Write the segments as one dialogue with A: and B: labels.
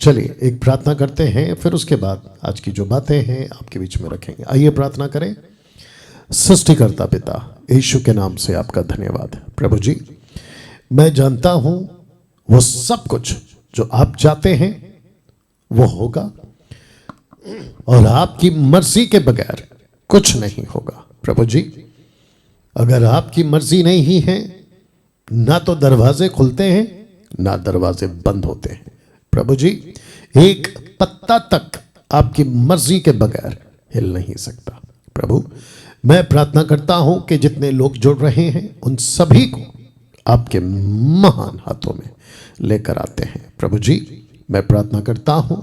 A: चलिए एक प्रार्थना करते हैं, फिर उसके बाद आज की जो बातें हैं आपके बीच में रखेंगे। आइए प्रार्थना करें। सृष्टिकर्ता पिता यीशु के नाम से आपका धन्यवाद। प्रभु जी, मैं जानता हूं वो सब कुछ जो आप चाहते हैं वो होगा और आपकी मर्जी के बगैर कुछ नहीं होगा। प्रभु जी, अगर आपकी मर्जी नहीं है ना तो दरवाजे खुलते हैं ना दरवाजे बंद होते हैं। प्रभु जी, एक पत्ता तक आपकी मर्जी के बगैर हिल नहीं सकता। प्रभु, मैं प्रार्थना करता हूं कि जितने लोग जुड़ रहे हैं उन सभी को आपके महान हाथों में लेकर आते हैं। प्रभु जी, मैं प्रार्थना करता हूं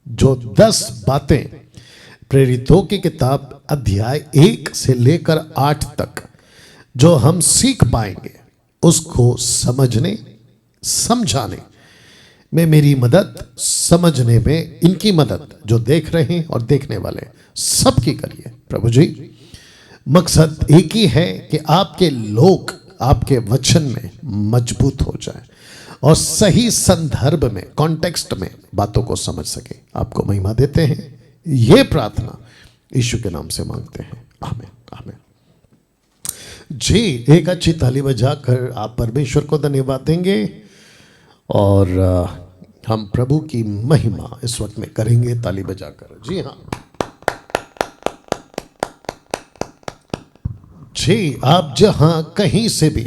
A: जो 10 बातें प्रेरितों की किताब अध्याय 1 से लेकर 8 तक जो हम सीख पाएंगे उसको समझने समझाने में मेरी मदद, समझने में इनकी मदद, जो देख रहे हैं और देखने वाले सबकी करिए। प्रभु जी, मकसद एक ही है कि आपके लोग आपके वचन में मजबूत हो जाए और सही संदर्भ में, कॉन्टेक्स्ट में बातों को समझ सके। आपको महिमा देते हैं, ये प्रार्थना यीशु के नाम से मांगते हैं, आमीन आमीन। जी, एक अच्छी ताली बजाकर आप परमेश्वर को धन्यवाद देंगे और हम प्रभु की महिमा इस वक्त में करेंगे ताली बजाकर। जी हाँ जी, आप जहां कहीं से भी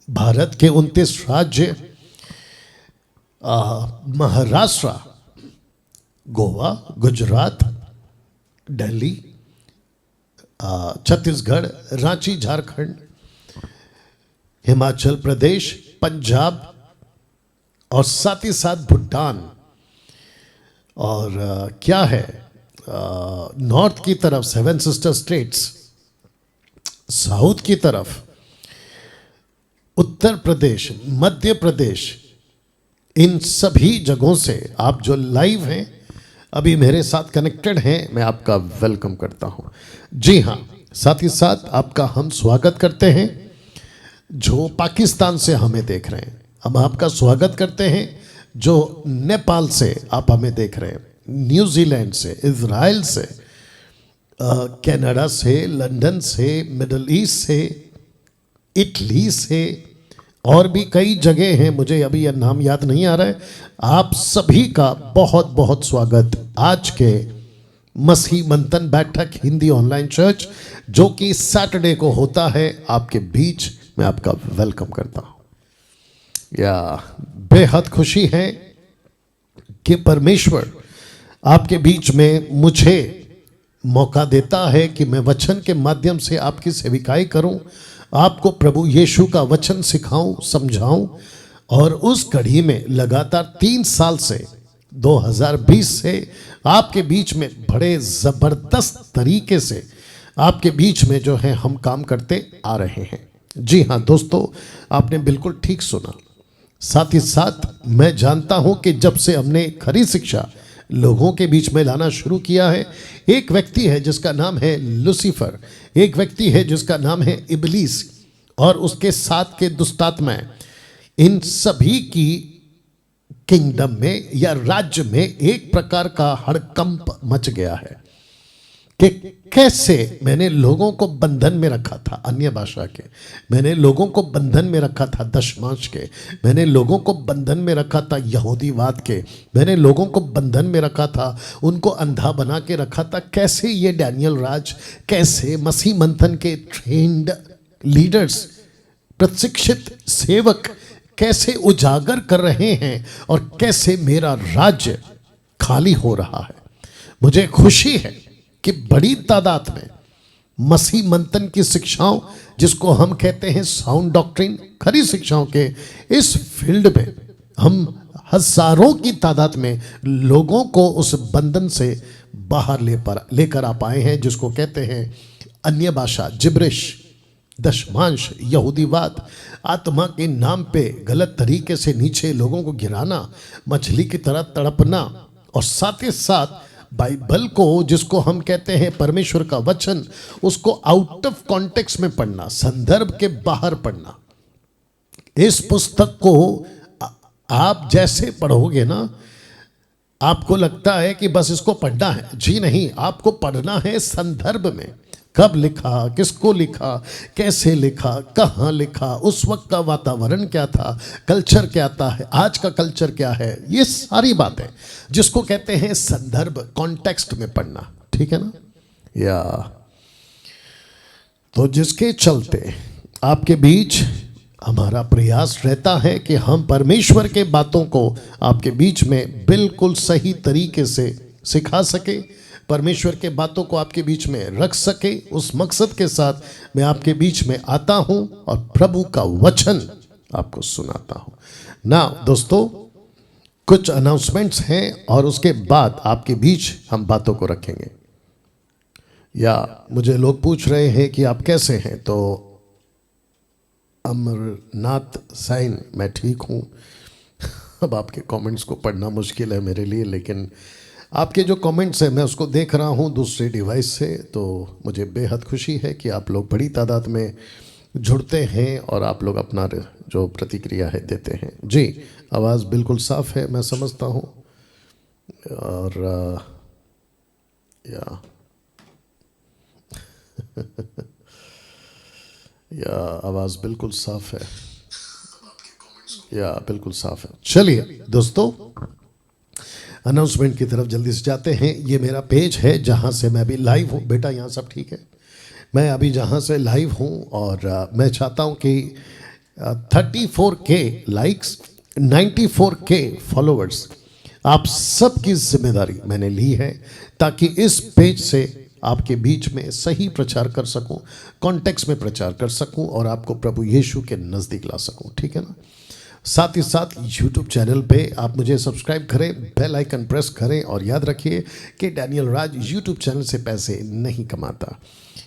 A: भारत के 29 राज्य, महाराष्ट्र, गोवा, गुजरात, दिल्ली, छत्तीसगढ़, रांची, झारखंड, हिमाचल प्रदेश, पंजाब और साथ ही साथ भूटान और क्या है नॉर्थ की तरफ 7 सिस्टर स्टेट्स, साउथ की तरफ उत्तर प्रदेश, मध्य प्रदेश, इन सभी जगहों से आप जो लाइव हैं, अभी मेरे साथ कनेक्टेड हैं, मैं आपका वेलकम करता हूं। जी हाँ, साथ ही साथ आपका हम स्वागत करते हैं जो पाकिस्तान से हमें देख रहे हैं। हम आपका स्वागत करते हैं जो नेपाल से आप हमें देख रहे हैं, न्यूजीलैंड से, इजराइल से, कनाडा से, लंदन से, मिडल ईस्ट से, इटली से और भी कई जगह हैं, मुझे अभी यह नाम याद नहीं आ रहा है। आप सभी का बहुत बहुत स्वागत आज के मसीह मंथन बैठक हिंदी ऑनलाइन चर्च, जो कि सैटरडे को होता है, आपके बीच में आपका वेलकम करता हूं। या बेहद खुशी है कि परमेश्वर आपके बीच में मुझे मौका देता है कि मैं वचन के माध्यम से आपकी सेविकाई करूं, आपको प्रभु यीशु का वचन सिखाऊं, समझाऊं। और उस कड़ी में लगातार 3 साल से 2020 से आपके बीच में बड़े ज़बरदस्त तरीके से आपके बीच में जो है हम काम करते आ रहे हैं। जी हाँ दोस्तों, आपने बिल्कुल ठीक सुना। साथ ही साथ मैं जानता हूं कि जब से हमने खरी शिक्षा लोगों के बीच में लाना शुरू किया है, एक व्यक्ति है जिसका नाम है लूसीफर, एक व्यक्ति है जिसका नाम है इबलीस और उसके साथ के दुष्टात्माएं, इन सभी की किंगडम में या राज्य में एक प्रकार का हड़कंप मच गया है कि कैसे मैंने लोगों को बंधन में रखा था अन्य भाषा के, मैंने लोगों को बंधन में रखा था दशमांश के, मैंने लोगों को बंधन में रखा था यहूदीवाद के, मैंने लोगों को बंधन में रखा था, उनको अंधा बना के रखा था। कैसे ये डैनियल राज, कैसे मसीह मंथन के ट्रेंड लीडर्स, प्रशिक्षित सेवक कैसे उजागर कर रहे हैं और कैसे मेरा राज्य खाली हो रहा है। मुझे खुशी है कि बड़ी तादाद में मसीह मंथन की शिक्षाओं, जिसको हम कहते हैं साउंड डॉक्ट्रिन, खरी शिक्षाओं के इस फील्ड में हम हजारों की तादाद में लोगों को उस बंधन से बाहर लेकर आ पाए हैं, जिसको कहते हैं अन्य भाषा, जिब्रिश, दशमांश, यहूदीवाद, आत्मा के नाम पे गलत तरीके से नीचे लोगों को गिराना, मछली की तरह तड़पना और साथ ही साथ बाइबल को, जिसको हम कहते हैं परमेश्वर का वचन, उसको आउट ऑफ कॉन्टेक्स्ट में पढ़ना, संदर्भ के बाहर पढ़ना। इस पुस्तक को आप जैसे पढ़ोगे ना, आपको लगता है कि बस इसको पढ़ना है, जी नहीं, आपको पढ़ना है संदर्भ में। कब लिखा, किसको लिखा, कैसे लिखा, कहाँ लिखा, उस वक्त का वातावरण क्या था, कल्चर क्या था, आज का कल्चर क्या है, ये सारी बातें जिसको कहते हैं संदर्भ, कॉन्टेक्स्ट में पढ़ना, ठीक है ना। या तो जिसके चलते आपके बीच हमारा प्रयास रहता है कि हम परमेश्वर के बातों को आपके बीच में बिल्कुल सही तरीके से सिखा सके, परमेश्वर के बातों को आपके बीच में रख सके। उस मकसद के साथ मैं आपके बीच में आता हूं और प्रभु का वचन आपको सुनाता हूं ना। दोस्तों, कुछ अनाउंसमेंट्स हैं और उसके बाद आपके बीच हम बातों को रखेंगे। या मुझे लोग पूछ रहे हैं कि आप कैसे हैं, तो अमरनाथ साइन, मैं ठीक हूँ। अब आपके कमेंट्स को पढ़ना मुश्किल है मेरे लिए, लेकिन आपके जो कमेंट्स हैं मैं उसको देख रहा हूँ दूसरे डिवाइस से, तो मुझे बेहद खुशी है कि आप लोग बड़ी तादाद में जुड़ते हैं और आप लोग अपना जो प्रतिक्रिया है देते हैं। जी, आवाज़ बिल्कुल साफ़ है, मैं समझता हूँ। और या आवाज़ बिल्कुल साफ़ है, या बिल्कुल साफ़ है। चलिए दोस्तों, अनाउंसमेंट की तरफ जल्दी से जाते हैं। ये मेरा पेज है जहाँ से मैं अभी लाइव हूँ। बेटा यहाँ सब ठीक है? मैं अभी जहाँ से लाइव हूँ और मैं चाहता हूँ कि 34K लाइक्स, 94K फॉलोअर्स, आप सबकी जिम्मेदारी मैंने ली है ताकि इस पेज से आपके बीच में सही प्रचार कर सकूं, कॉन्टेक्स्ट में प्रचार कर सकूं और आपको प्रभु यीशु के नज़दीक ला सकूं, ठीक है ना। साथ ही साथ यूट्यूब चैनल पे आप मुझे सब्सक्राइब करें, बेल आइकन प्रेस करें और याद रखिए कि डैनियल राज यूट्यूब चैनल से पैसे नहीं कमाता।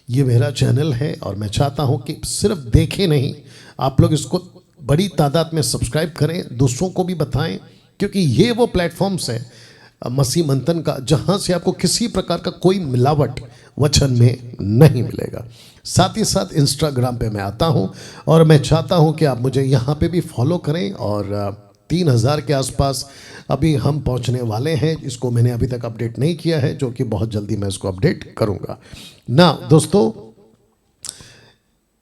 A: ये मेरा चैनल है और मैं चाहता हूँ कि सिर्फ देखें नहीं, आप लोग इसको बड़ी तादाद में सब्सक्राइब करें, दूसरों को भी बताएं, क्योंकि ये वो प्लेटफॉर्म्स है मसीह मंथन का जहाँ से आपको किसी प्रकार का कोई मिलावट वचन में नहीं मिलेगा। साथ ही साथ इंस्टाग्राम पे मैं आता हूँ और मैं चाहता हूँ कि आप मुझे यहाँ पे भी फॉलो करें और 3000 के आसपास अभी हम पहुँचने वाले हैं। इसको मैंने अभी तक अपडेट नहीं किया है, जो कि बहुत जल्दी मैं इसको अपडेट करूँगा ना। दोस्तों,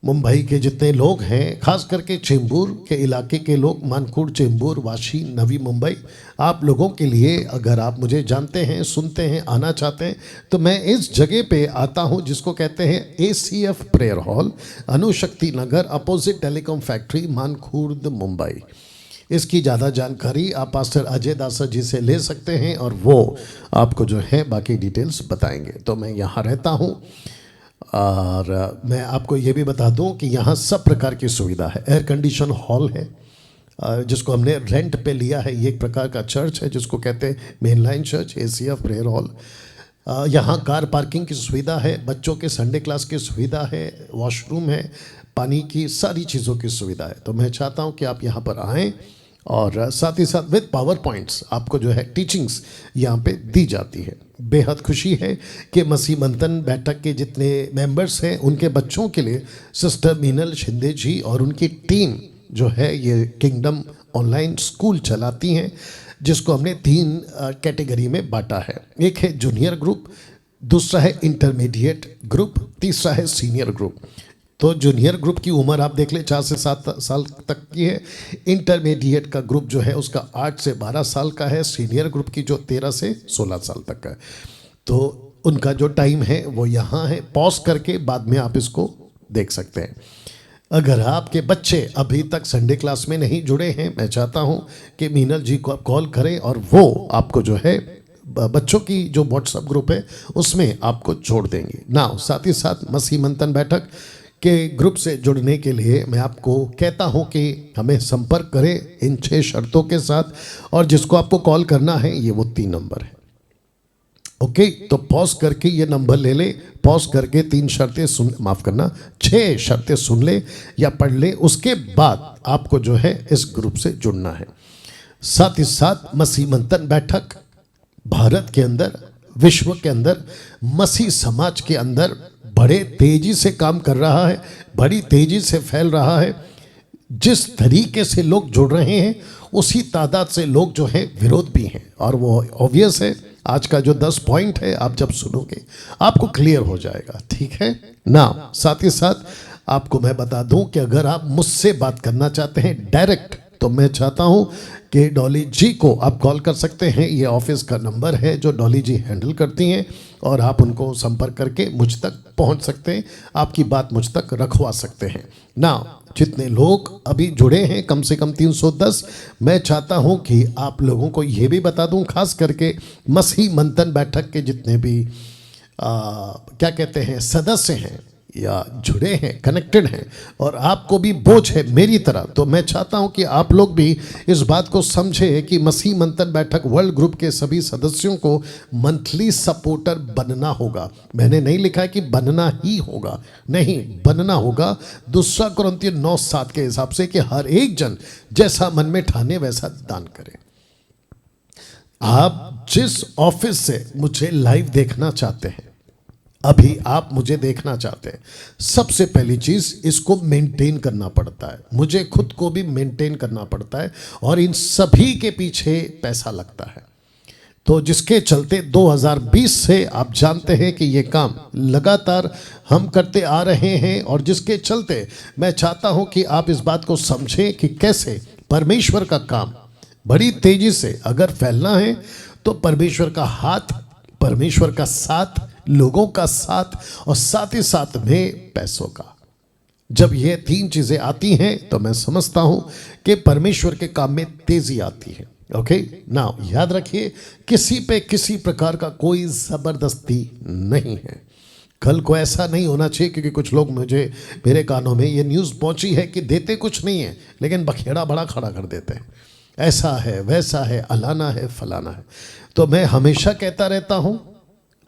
A: मुंबई के जितने लोग हैं, खास करके चेंबूर के इलाके के लोग, मानकुड़, चेंबूर, वाशी, नवी मुंबई, आप लोगों के लिए, अगर आप मुझे जानते हैं, सुनते हैं, आना चाहते हैं, तो मैं इस जगह पे आता हूं जिसको कहते हैं ACF प्रेयर हॉल, अनुशक्ति नगर, अपोजिट टेलीकॉम फैक्ट्री, मानकुड़, मुंबई। इसकी ज़्यादा जानकारी आप पास्टर अजय दासा जी से ले सकते हैं और वो आपको जो है बाकी डिटेल्स बताएंगे। तो मैं यहाँ रहता हूँ और मैं आपको ये भी बता दूं कि यहाँ सब प्रकार की सुविधा है। एयर कंडीशन हॉल है जिसको हमने रेंट पे लिया है। ये एक प्रकार का चर्च है जिसको कहते हैं main line church, ACF prayer hall. यहाँ कार पार्किंग की सुविधा है, बच्चों के संडे क्लास की सुविधा है, वॉशरूम है, पानी की सारी चीज़ों की सुविधा है। तो मैं चाहता हूँ कि आप यहाँ पर आएँ और साथ ही साथ विद पावर पॉइंट्स आपको जो है टीचिंग्स यहाँ पे दी जाती है। बेहद खुशी है कि मसीह मंथन बैठक के जितने मेंबर्स हैं उनके बच्चों के लिए सिस्टर मीनल शिंदे जी और उनकी टीम जो है ये किंगडम ऑनलाइन स्कूल चलाती हैं, जिसको हमने 3 कैटेगरी में बांटा है। एक है जूनियर ग्रुप, दूसरा है इंटरमीडिएट ग्रुप, तीसरा है सीनियर ग्रुप। तो जूनियर ग्रुप की उम्र आप देख लें 4 से 7 साल तक की है। इंटरमीडिएट का ग्रुप जो है उसका 8 से 12 साल का है। सीनियर ग्रुप की जो 13 से 16 साल तक का है। तो उनका जो टाइम है वो यहाँ है, पॉज करके बाद में आप इसको देख सकते हैं। अगर आपके बच्चे अभी तक संडे क्लास में नहीं जुड़े हैं, मैं चाहता हूँ कि मीनल जी को आप कॉल करें और वो आपको जो है बच्चों की जो व्हाट्सएप ग्रुप है उसमें आपको जोड़ देंगे ना। साथ ही साथ मसीह मंथन बैठक के ग्रुप से जुड़ने के लिए मैं आपको कहता हूं कि हमें संपर्क करें इन 6 शर्तों के साथ, और जिसको आपको कॉल करना है ये वो 3 नंबर है। ओके, तो पॉज करके ये नंबर ले ले, पॉज करके 3 शर्तें सुन, माफ करना 6 शर्तें सुन ले या पढ़ ले, उसके बाद आपको जो है इस ग्रुप से जुड़ना है। साथ ही साथ मसीह मंथन बैठक भारत के अंदर, विश्व के अंदर, मसीह समाज के अंदर बड़े तेजी से काम कर रहा है, बड़ी तेजी से फैल रहा है। जिस तरीके से लोग जुड़ रहे हैं उसी तादाद से लोग जो हैं विरोध भी हैं, और वो ऑब्वियस है। आज का जो 10 पॉइंट है आप जब सुनोगे आपको क्लियर हो जाएगा, ठीक है ना। साथ ही साथ आपको मैं बता दूं कि अगर आप मुझसे बात करना चाहते हैं डायरेक्ट, तो मैं चाहता हूं कि डॉली जी को आप कॉल कर सकते हैं। ये ऑफिस का नंबर है जो डॉली जी हैंडल करती हैं, और आप उनको संपर्क करके मुझ तक पहुंच सकते हैं, आपकी बात मुझ तक रखवा सकते हैं ना। जितने लोग अभी जुड़े हैं कम से कम 310, मैं चाहता हूं कि आप लोगों को ये भी बता दूं, खास करके मसीह मंथन बैठक के जितने भी क्या कहते हैं सदस्य हैं या जुड़े हैं, कनेक्टेड हैं, और आपको भी बोझ है मेरी तरह, तो मैं चाहता हूं कि आप लोग भी इस बात को समझें कि मसीह मंथन बैठक वर्ल्ड ग्रुप के सभी सदस्यों को मंथली सपोर्टर बनना होगा। मैंने नहीं लिखा है कि बनना ही होगा, नहीं, बनना होगा। 2 कुरिन्थियों 9:7 के हिसाब से कि हर एक जन जैसा मन में ठाने वैसा दान करे। आप जिस ऑफिस से मुझे लाइव देखना चाहते हैं, अभी आप मुझे देखना चाहते हैं, सबसे पहली चीज इसको मेंटेन करना पड़ता है, मुझे खुद को भी मेंटेन करना पड़ता है, और इन सभी के पीछे पैसा लगता है। तो जिसके चलते 2020 से आप जानते हैं कि ये काम लगातार हम करते आ रहे हैं, और जिसके चलते मैं चाहता हूं कि आप इस बात को समझें कि कैसे परमेश्वर का काम बड़ी तेजी से अगर फैलना है तो परमेश्वर का हाथ, परमेश्वर का साथ, लोगों का साथ, और साथ ही साथ में पैसों का। जब ये 3 चीजें आती हैं तो मैं समझता हूं कि परमेश्वर के काम में तेजी आती है। ओके ना, याद रखिए किसी पे किसी प्रकार का कोई जबरदस्ती नहीं है। कल को ऐसा नहीं होना चाहिए, क्योंकि कुछ लोग मेरे कानों में ये न्यूज़ पहुंची है कि देते कुछ नहीं है लेकिन बखेड़ा बड़ा खड़ा कर देते हैं, ऐसा है वैसा है, अलाना है फलाना है। तो मैं हमेशा कहता रहता हूं,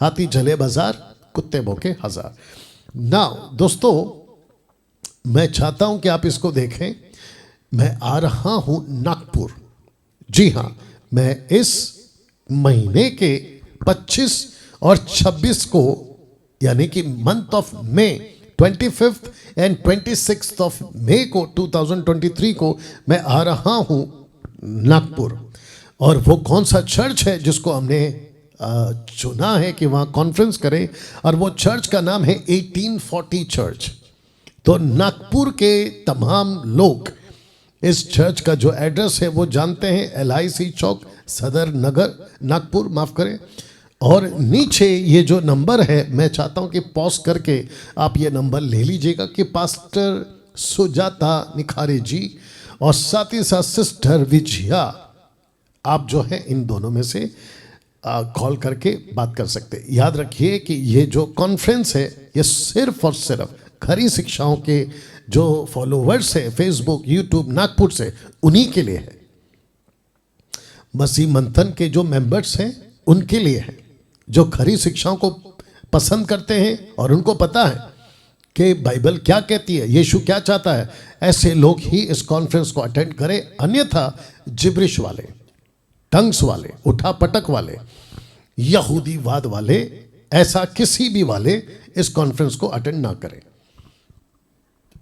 A: हाथी चले बाजार कुत्ते भौंके हजार। ना दोस्तों, मैं चाहता हूं कि आप इसको देखें। मैं आ रहा हूं नागपुर, जी हां, मैं इस महीने के 25 और 26 को, यानी कि month of May 25 and 26 of May को 2023 को मैं आ रहा हूं नागपुर। और वो कौन सा चर्च है जिसको हमने चुना है कि वहाँ कॉन्फ्रेंस करें, और वो चर्च का नाम है 1840 चर्च। तो नागपुर के तमाम लोग इस चर्च का जो एड्रेस है वो जानते हैं, LIC चौक, सदर नगर, नागपुर, माफ़ करें। और नीचे ये जो नंबर है, मैं चाहता हूँ कि पॉज करके आप ये नंबर ले लीजिएगा कि पास्टर सुजाता निखारे जी और साथ ही साथ सिस्टर विजया, आप जो है इन दोनों में से कॉल करके बात कर सकते हैं। याद रखिए कि ये जो कॉन्फ्रेंस है ये सिर्फ और सिर्फ खरी शिक्षाओं के जो फॉलोवर्स है फेसबुक, यूट्यूब, नागपुर से, उन्हीं के लिए है। मसीह मंथन के जो मेंबर्स हैं उनके लिए है, जो खरी शिक्षाओं को पसंद करते हैं और उनको पता है कि बाइबल क्या कहती है, यीशु क्या चाहता है, ऐसे लोग ही इस कॉन्फ्रेंस को अटेंड करें। अन्यथा जिब्रिश वाले, टंग्स वाले, उठा पटक वाले, यहूदीवाद वाले, ऐसा किसी भी वाले इस कॉन्फ्रेंस को अटेंड ना करें,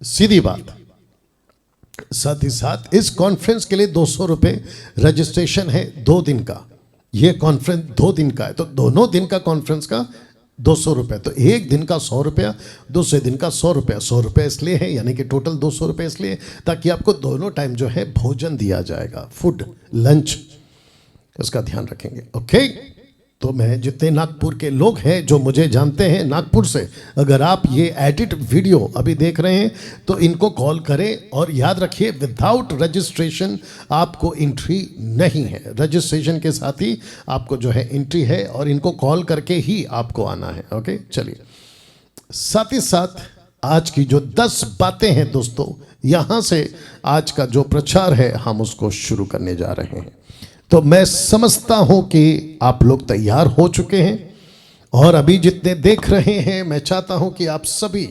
A: सीधी बात। साथ ही साथ इस कॉन्फ्रेंस के लिए 200 रुपये रजिस्ट्रेशन है, 2 दिन का। ये कॉन्फ्रेंस 2 दिन का है, तो दोनों दिन का कॉन्फ्रेंस का 200 रुपये, तो एक दिन का 100 रुपया, दूसरे दिन का 100 रुपया। 100 रुपये इसलिए है, यानी कि टोटल 200 रुपये इसलिए ताकि आपको दोनों टाइम जो है भोजन दिया जाएगा, फूड, लंच, इसका ध्यान रखेंगे। ओके, तो मैं जितने नागपुर के लोग हैं जो मुझे जानते हैं नागपुर से, अगर आप ये एडिट वीडियो अभी देख रहे हैं तो इनको कॉल करें। और याद रखिए विदाउट रजिस्ट्रेशन आपको एंट्री नहीं है, रजिस्ट्रेशन के साथ ही आपको जो है एंट्री है, और इनको कॉल करके ही आपको आना है। ओके, चलिए। साथ ही साथ आज की जो 10 बातें हैं दोस्तों, यहाँ से आज का जो प्रचार है हम उसको शुरू करने जा रहे हैं। तो मैं समझता हूं कि आप लोग तैयार हो चुके हैं, और अभी जितने देख रहे हैं मैं चाहता हूं कि आप सभी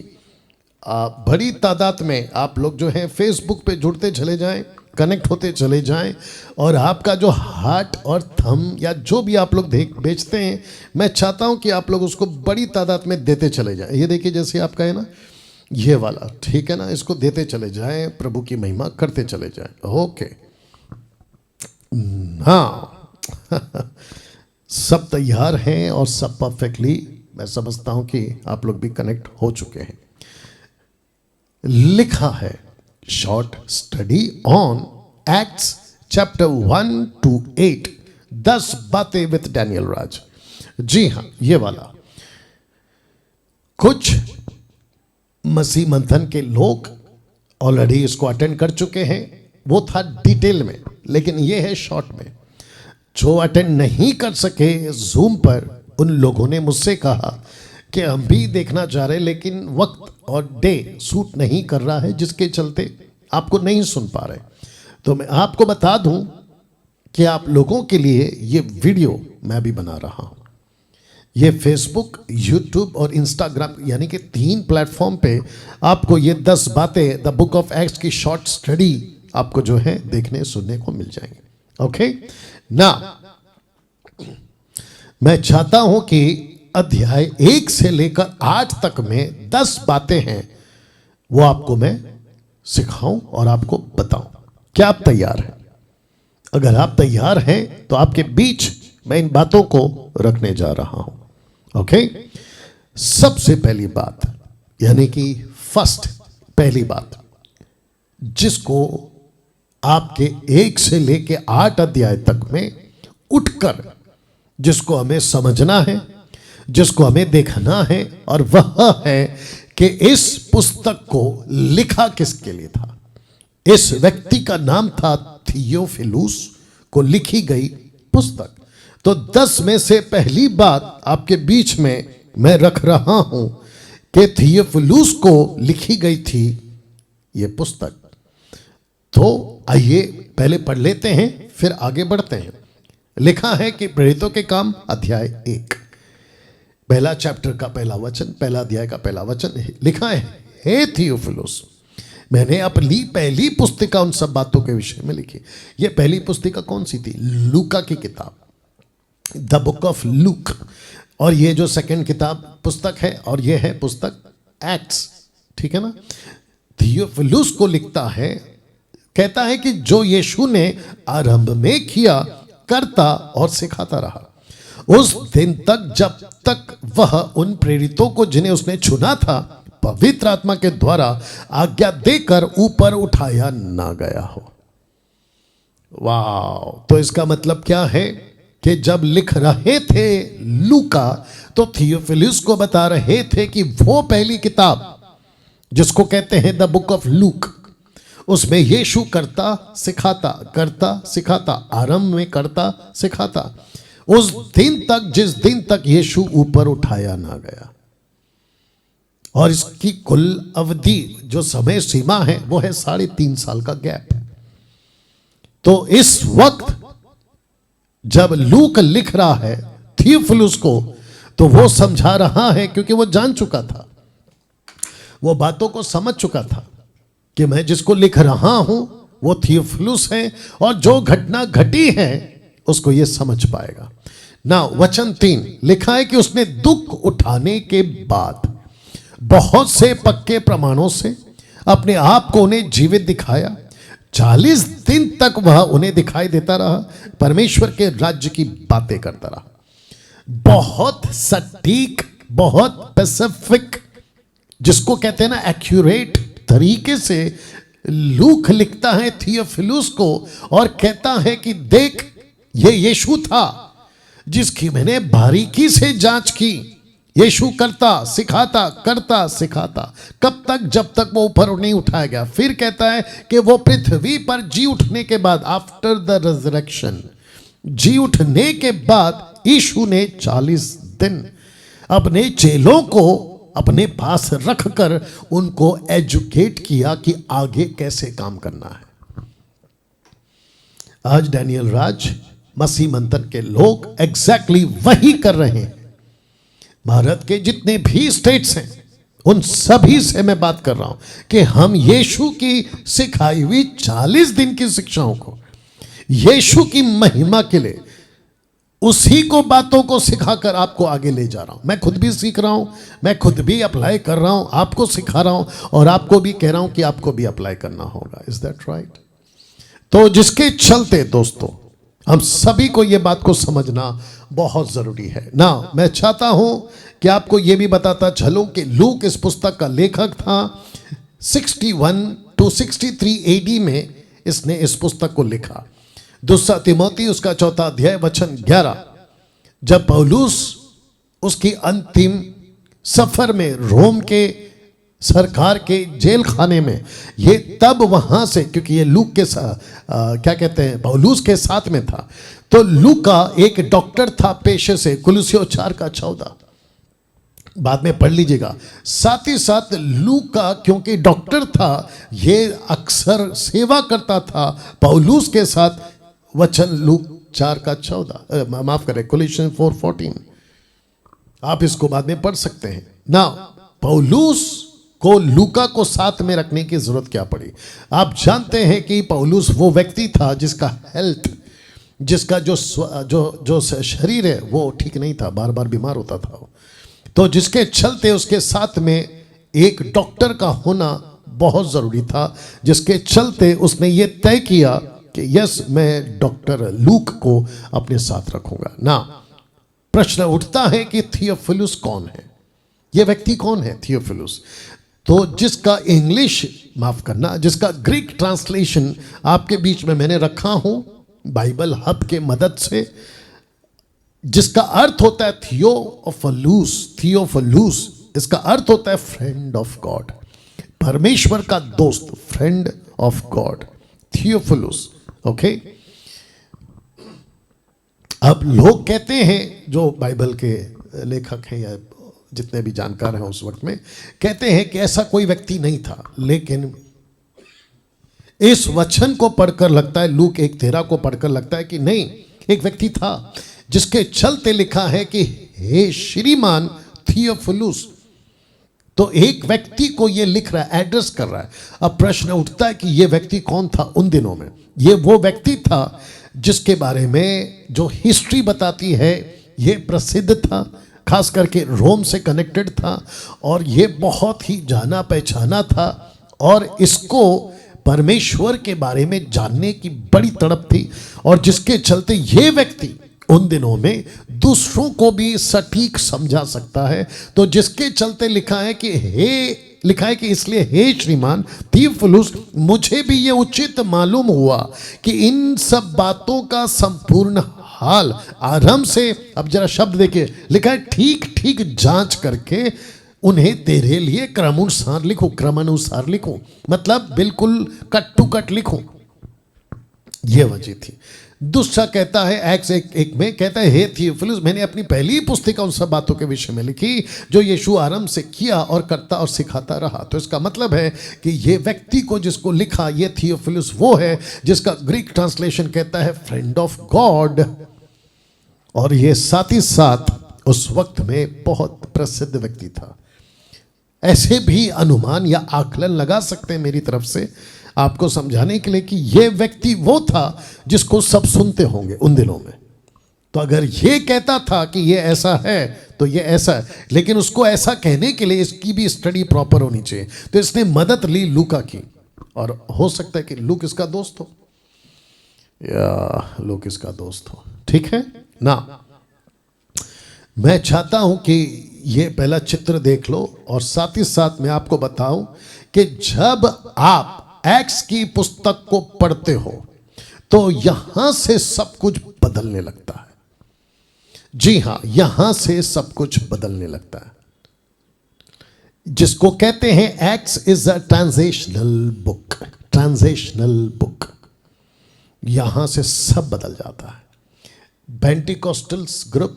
A: बड़ी तादाद में आप लोग जो हैं फेसबुक पे जुड़ते चले जाएं, कनेक्ट होते चले जाएं, और आपका जो हार्ट और थंब या जो भी आप लोग बेचते हैं, मैं चाहता हूं कि आप लोग उसको बड़ी तादाद में देते चले जाएं। ये देखिए जैसे आपका है ना ये वाला, ठीक है ना, इसको देते चले जाएं, प्रभु की महिमा करते चले जाएं। ओके, हाँ सब तैयार हैं और सब परफेक्टली, मैं समझता हूं कि आप लोग भी कनेक्ट हो चुके हैं। लिखा है short study on acts chapter 1 to 8, 10 बातें विद डैनियल राज। जी हाँ, ये वाला कुछ मसीह मंथन के लोग ऑलरेडी इसको अटेंड कर चुके हैं, वो था डिटेल में, लेकिन ये है शॉर्ट में। जो अटेंड नहीं कर सके जूम पर, उन लोगों ने मुझसे कहा कि हम भी देखना चाह रहे, लेकिन वक्त और डे सूट नहीं कर रहा है, जिसके चलते आपको नहीं सुन पा रहे। तो मैं आपको बता दूं कि आप लोगों के लिए ये वीडियो मैं भी बना रहा हूं। ये फेसबुक, यूट्यूब और इंस्टाग्राम यानी कि 3 प्लेटफॉर्म पे आपको ये 10 बातें द बुक ऑफ एक्ट्स की शॉर्ट स्टडी आपको जो है देखने सुनने को मिल जाएंगे। ओके ना, मैं चाहता हूं कि अध्याय 1 से लेकर 8 तक में 10 बातें हैं, वो आपको मैं सिखाऊं और आपको बताऊं। क्या आप तैयार हैं? अगर आप तैयार हैं तो आपके बीच मैं इन बातों को रखने जा रहा हूं। ओके, सबसे पहली बात यानी कि फर्स्ट, पहली बात जिसको आपके 1 से लेके 8 अध्याय तक में उठकर जिसको हमें समझना है, जिसको हमें देखना है, और वह है कि इस पुस्तक को लिखा किसके लिए था। इस व्यक्ति का नाम था थियोफिलुस को लिखी गई पुस्तक। तो 10 में से पहली बात आपके बीच में मैं रख रहा हूं कि थियोफिलुस को लिखी गई थी यह पुस्तक। तो आइए पहले पढ़ लेते हैं, फिर आगे बढ़ते हैं। लिखा है कि प्रेरितों के काम अध्याय 1, पहला चैप्टर का पहला वचन, पहला अध्याय का पहला वचन लिखा है, हे थियोफिलुस, मैंने अपनी पहली पुस्तिका उन सब बातों के विषय में लिखी। यह पहली पुस्तिका कौन सी थी? लूका की किताब, द बुक ऑफ लूक। और ये जो सेकंड किताब पुस्तक है, और ये है पुस्तक एक्ट्स, ठीक है ना। थियोफिलुस को लिखता है, कहता है कि जो यीशु ने आरंभ में किया, करता और सिखाता रहा उस दिन तक जब तक वह उन प्रेरितों को जिन्हें उसने चुना था पवित्र आत्मा के द्वारा आज्ञा देकर ऊपर उठाया ना गया हो। वाह! तो इसका मतलब क्या है कि जब लिख रहे थे लूका, तो थियोफिलुस को बता रहे थे कि वो पहली किताब जिसको कहते हैं द बुक ऑफ लूक, उसमें यीशु करता सिखाता, करता सिखाता, आरंभ में करता सिखाता, उस दिन तक जिस दिन तक यीशु ऊपर उठाया ना गया। और इसकी कुल अवधि जो समय सीमा है वो है 3.5 साल का गैप। तो इस वक्त जब लूक लिख रहा है थियोफिलुस को, तो वो समझा रहा है, क्योंकि वो जान चुका था, वो बातों को समझ चुका था कि मैं जिसको लिख रहा हूं वो थियोफिलुस है, और जो घटना घटी है उसको ये समझ पाएगा ना। वचन 3 लिखा है कि उसने दुख उठाने के बाद बहुत से पक्के प्रमाणों से अपने आप को उन्हें जीवित दिखाया। 40 दिन तक वह उन्हें दिखाई देता रहा, परमेश्वर के राज्य की बातें करता रहा। बहुत सटीक, बहुत स्पेसिफिक, जिसको कहते हैं ना एक्यूरेट तरीके से लूक लिखता है थियोफिलुस को, और कहता है कि देख, ये यीशु था जिसकी मैंने बारीकी से जांच की। यीशु करता सिखाता, करता सिखाता, कब तक? जब तक वो ऊपर नहीं उठाया गया। फिर कहता है कि वो पृथ्वी पर जी उठने के बाद, आफ्टर द रिजरेक्शन, जी उठने के बाद यीशु ने 40 दिन अपने चेलों को अपने पास रखकर उनको एजुकेट किया कि आगे कैसे काम करना है। आज डैनियल राज, मसीह मंथन के लोग एग्जैक्टली वही कर रहे हैं। भारत के जितने भी स्टेट्स हैं उन सभी से मैं बात कर रहा हूं कि हम यीशु की सिखाई हुई 40 दिन की शिक्षाओं को यीशु की महिमा के लिए, उसी को बातों को सिखाकर आपको आगे ले जा रहा हूं। मैं खुद भी सीख रहा हूं, मैं खुद भी अप्लाई कर रहा हूं, आपको सिखा रहा हूं, और आपको भी कह रहा हूं कि आपको भी अप्लाई करना होगा। Is that right? तो जिसके चलते दोस्तों हम सभी को ये बात को समझना बहुत जरूरी है ना। मैं चाहता हूं कि आपको ये भी बताता चलूं कि लूक इस पुस्तक का लेखक था। 61 to 63 AD में इसने इस पुस्तक को लिखा। दूसरा तिमोथी उसका 4 अध्याय वचन 11, जब पौलुस उसकी अंतिम सफर में रोम के सरकार के जेल खाने में, ये तब वहां से, क्योंकि ये लूक के क्या कहते हैं, पौलुस के साथ में था। तो लूका एक डॉक्टर था पेशे से, कुलुस्सियों 4:14 बाद में पढ़ लीजिएगा। साथ ही साथ लूका क्योंकि डॉक्टर था, ये अक्सर सेवा करता था पौलुस के साथ। वचन लूक 4:14, माफ करें, कुलुस्सियों 4:14, आप इसको बाद में पढ़ सकते हैं ना। पौलुस को लूका को साथ में रखने की जरूरत क्या पड़ी? आप जानते हैं कि पौलुस वो व्यक्ति था जिसका हेल्थ, जिसका जो शरीर है वो ठीक नहीं था, बार बार बीमार होता था। तो जिसके चलते उसके साथ में एक डॉक्टर का होना बहुत जरूरी था, जिसके चलते उसने ये तय किया कि यस, मैं डॉक्टर लूक को अपने साथ रखूंगा ना। प्रश्न उठता है कि थियोफिलुस कौन है? ये व्यक्ति कौन है थियोफिलुस? तो जिसका इंग्लिश, माफ करना, जिसका ग्रीक ट्रांसलेशन आपके बीच में मैंने रखा हूं बाइबल हब के मदद से, जिसका अर्थ होता है थियोफिलुस। थियोफिलुस इसका अर्थ होता है फ्रेंड ऑफ गॉड, परमेश्वर का दोस्त, friend of God, Theophilus. Okay, अब लोग कहते हैं, जो बाइबल के लेखक हैं या जितने भी जानकार हैं उस वक्त में, कहते हैं कि ऐसा कोई व्यक्ति नहीं था। लेकिन इस वचन को पढ़कर लगता है, लूक 1:13 को पढ़कर लगता है कि नहीं, एक व्यक्ति था जिसके चलते लिखा है कि हे श्रीमान थियोफिलुस। तो एक व्यक्ति को ये लिख रहा है, एड्रेस कर रहा है। अब प्रश्न उठता है कि ये व्यक्ति कौन था उन दिनों में? ये वो व्यक्ति था जिसके बारे में जो हिस्ट्री बताती है ये प्रसिद्ध था, खास करके रोम से कनेक्टेड था, और ये बहुत ही जाना पहचाना था, और इसको परमेश्वर के बारे में जानने की बड़ी तड़प थी, और जिसके चलते ये व्यक्ति उन दिनों में दूसरों को भी सटीक समझा सकता है। तो जिसके चलते लिखा है कि इसलिए हे श्रीमान थियोफिलुस, मुझे भी ये उचित मालूम हुआ कि इन सब बातों का संपूर्ण हाल आरंभ से, अब जरा शब्द देखिए, लिखा है ठीक ठीक जांच करके उन्हें तेरे लिए क्रमानुसार लिखूं। क्रमानुसार लिखूं मतलब बिल्कुल कट टू कट लिखूं, यह वजह थी। दूसरा कहता है एक्स 1:1 में, कहता है हे थियोफिलुस, मैंने अपनी पहली पुस्तिका उन सब बातों के विषय में लिखी जो यीशु आरंभ से किया और करता और सिखाता रहा। तो इसका मतलब है कि ये व्यक्ति को जिसको लिखा, ये थियोफिलुस वो है जिसका ग्रीक ट्रांसलेशन कहता है फ्रेंड ऑफ गॉड, और ये साथ ही साथ उस वक्त में बहुत प्रसिद्ध व्यक्ति था। ऐसे भी अनुमान या आकलन लगा सकते हैं मेरी तरफ से आपको समझाने के लिए कि यह व्यक्ति वो था जिसको सब सुनते होंगे उन दिनों में। तो अगर ये कहता था कि ये ऐसा है तो ये ऐसा है, लेकिन उसको ऐसा कहने के लिए इसकी भी स्टडी प्रॉपर होनी चाहिए। तो इसने मदद ली लूका की, और हो सकता है कि लूक इसका दोस्त हो या लूक इसका दोस्त हो, ठीक है ना। मैं चाहता हूं कि ये पहला चित्र देख लो, और साथ ही साथ मैं आपको बताऊं कि जब आप एक्स की पुस्तक को पढ़ते हो तो यहां से सब कुछ बदलने लगता है। जी हां, यहां से सब कुछ बदलने लगता है, जिसको कहते हैं Acts is a transitional book. Transitional book, यहां से सब बदल जाता है। Pentecostals group,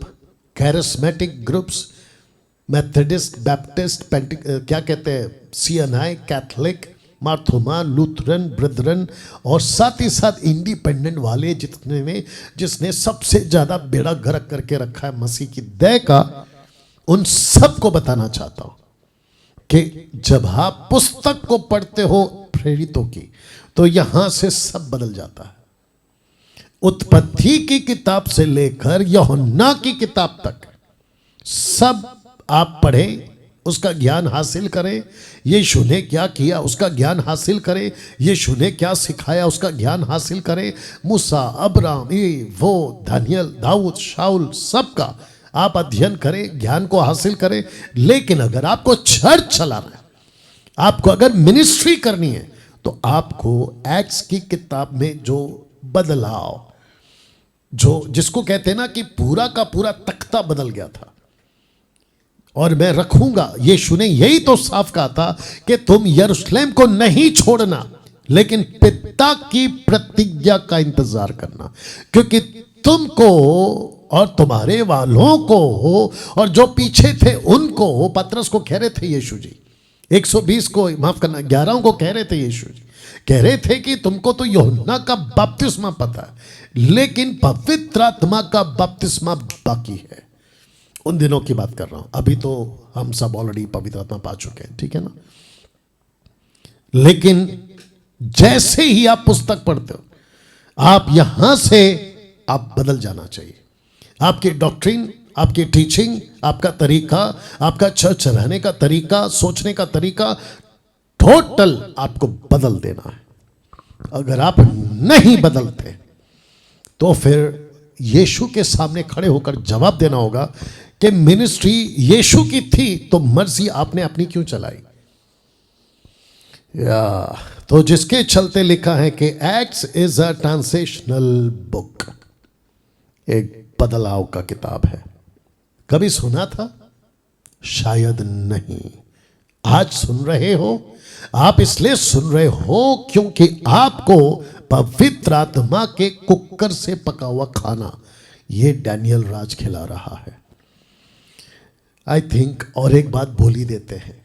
A: charismatic groups, Methodist, Baptist, क्या कहते हैं, CNI, Catholic, Marthoman, Lutheran, Brethren, और साथ ही साथ इंडिपेंडेंट वाले जिसने सबसे ज्यादा बेड़ा गर्क करके रखा है मसीह की दया का, उन सब को बताना चाहता हूं कि जब आप पुस्तक को पढ़ते हो प्रेरितों की, तो यहां से सब बदल जाता है। उत्पत्ति की किताब से लेकर यूहन्ना की किताब तक सब आप पढ़ें, उसका ज्ञान हासिल करें। यीशु ने क्या किया उसका ज्ञान हासिल करें। यीशु ने क्या सिखाया उसका ज्ञान हासिल करें। मूसा, अब्राहम, ये वो, दानियल, दाऊद, शाऊल, सबका आप अध्ययन करें, ज्ञान को हासिल करें। लेकिन अगर आपको चर्च चलाना है, आपको अगर मिनिस्ट्री करनी है, तो आपको एक्ट्स की किताब में जो बदलाव, जो जिसको कहते हैं ना कि पूरा का पूरा तख्ता बदल गया था, और मैं रखूंगा, यीशु ने यही तो साफ कहा था कि तुम यरूशलेम को नहीं छोड़ना, लेकिन पिता की प्रतिज्ञा का इंतजार करना, क्योंकि तुमको और तुम्हारे वालों को और जो पीछे थे उनको, पतरस को कह रहे थे यीशु जी, 120 को माफ करना 11 को कह रहे थे यीशु जी, कह रहे थे कि तुमको तो यूहन्ना का बपतिस्मा पता है, लेकिन पवित्र आत्मा का बपतिस्मा बाकी है। उन दिनों की बात कर रहा हूं, अभी तो हम सब ऑलरेडी पवित्र आत्मा पा चुके हैं, ठीक है ना। लेकिन जैसे ही आप पुस्तक पढ़ते हो, आप यहां से आप बदल जाना चाहिए। आपकी डॉक्ट्रिन, आपकी टीचिंग, आपका तरीका, आपका चर्च रहने का तरीका, सोचने का तरीका, टोटल आपको बदल देना है। अगर आप नहीं बदलते तो फिर यीशु के सामने खड़े होकर जवाब देना होगा कि मिनिस्ट्री यीशु की थी तो मर्जी आपने अपनी क्यों चलाई। तो जिसके चलते लिखा है कि एक्ट्स इज अ ट्रांसेशनल बुक, एक बदलाव का किताब है। कभी सुना था? शायद नहीं। आज सुन रहे हो, आप इसलिए सुन रहे हो क्योंकि आपको पवित्र आत्मा के कुकर से पका हुआ खाना ये डैनियल राज खिला रहा है। आई थिंक और एक बात बोल ही देते हैं,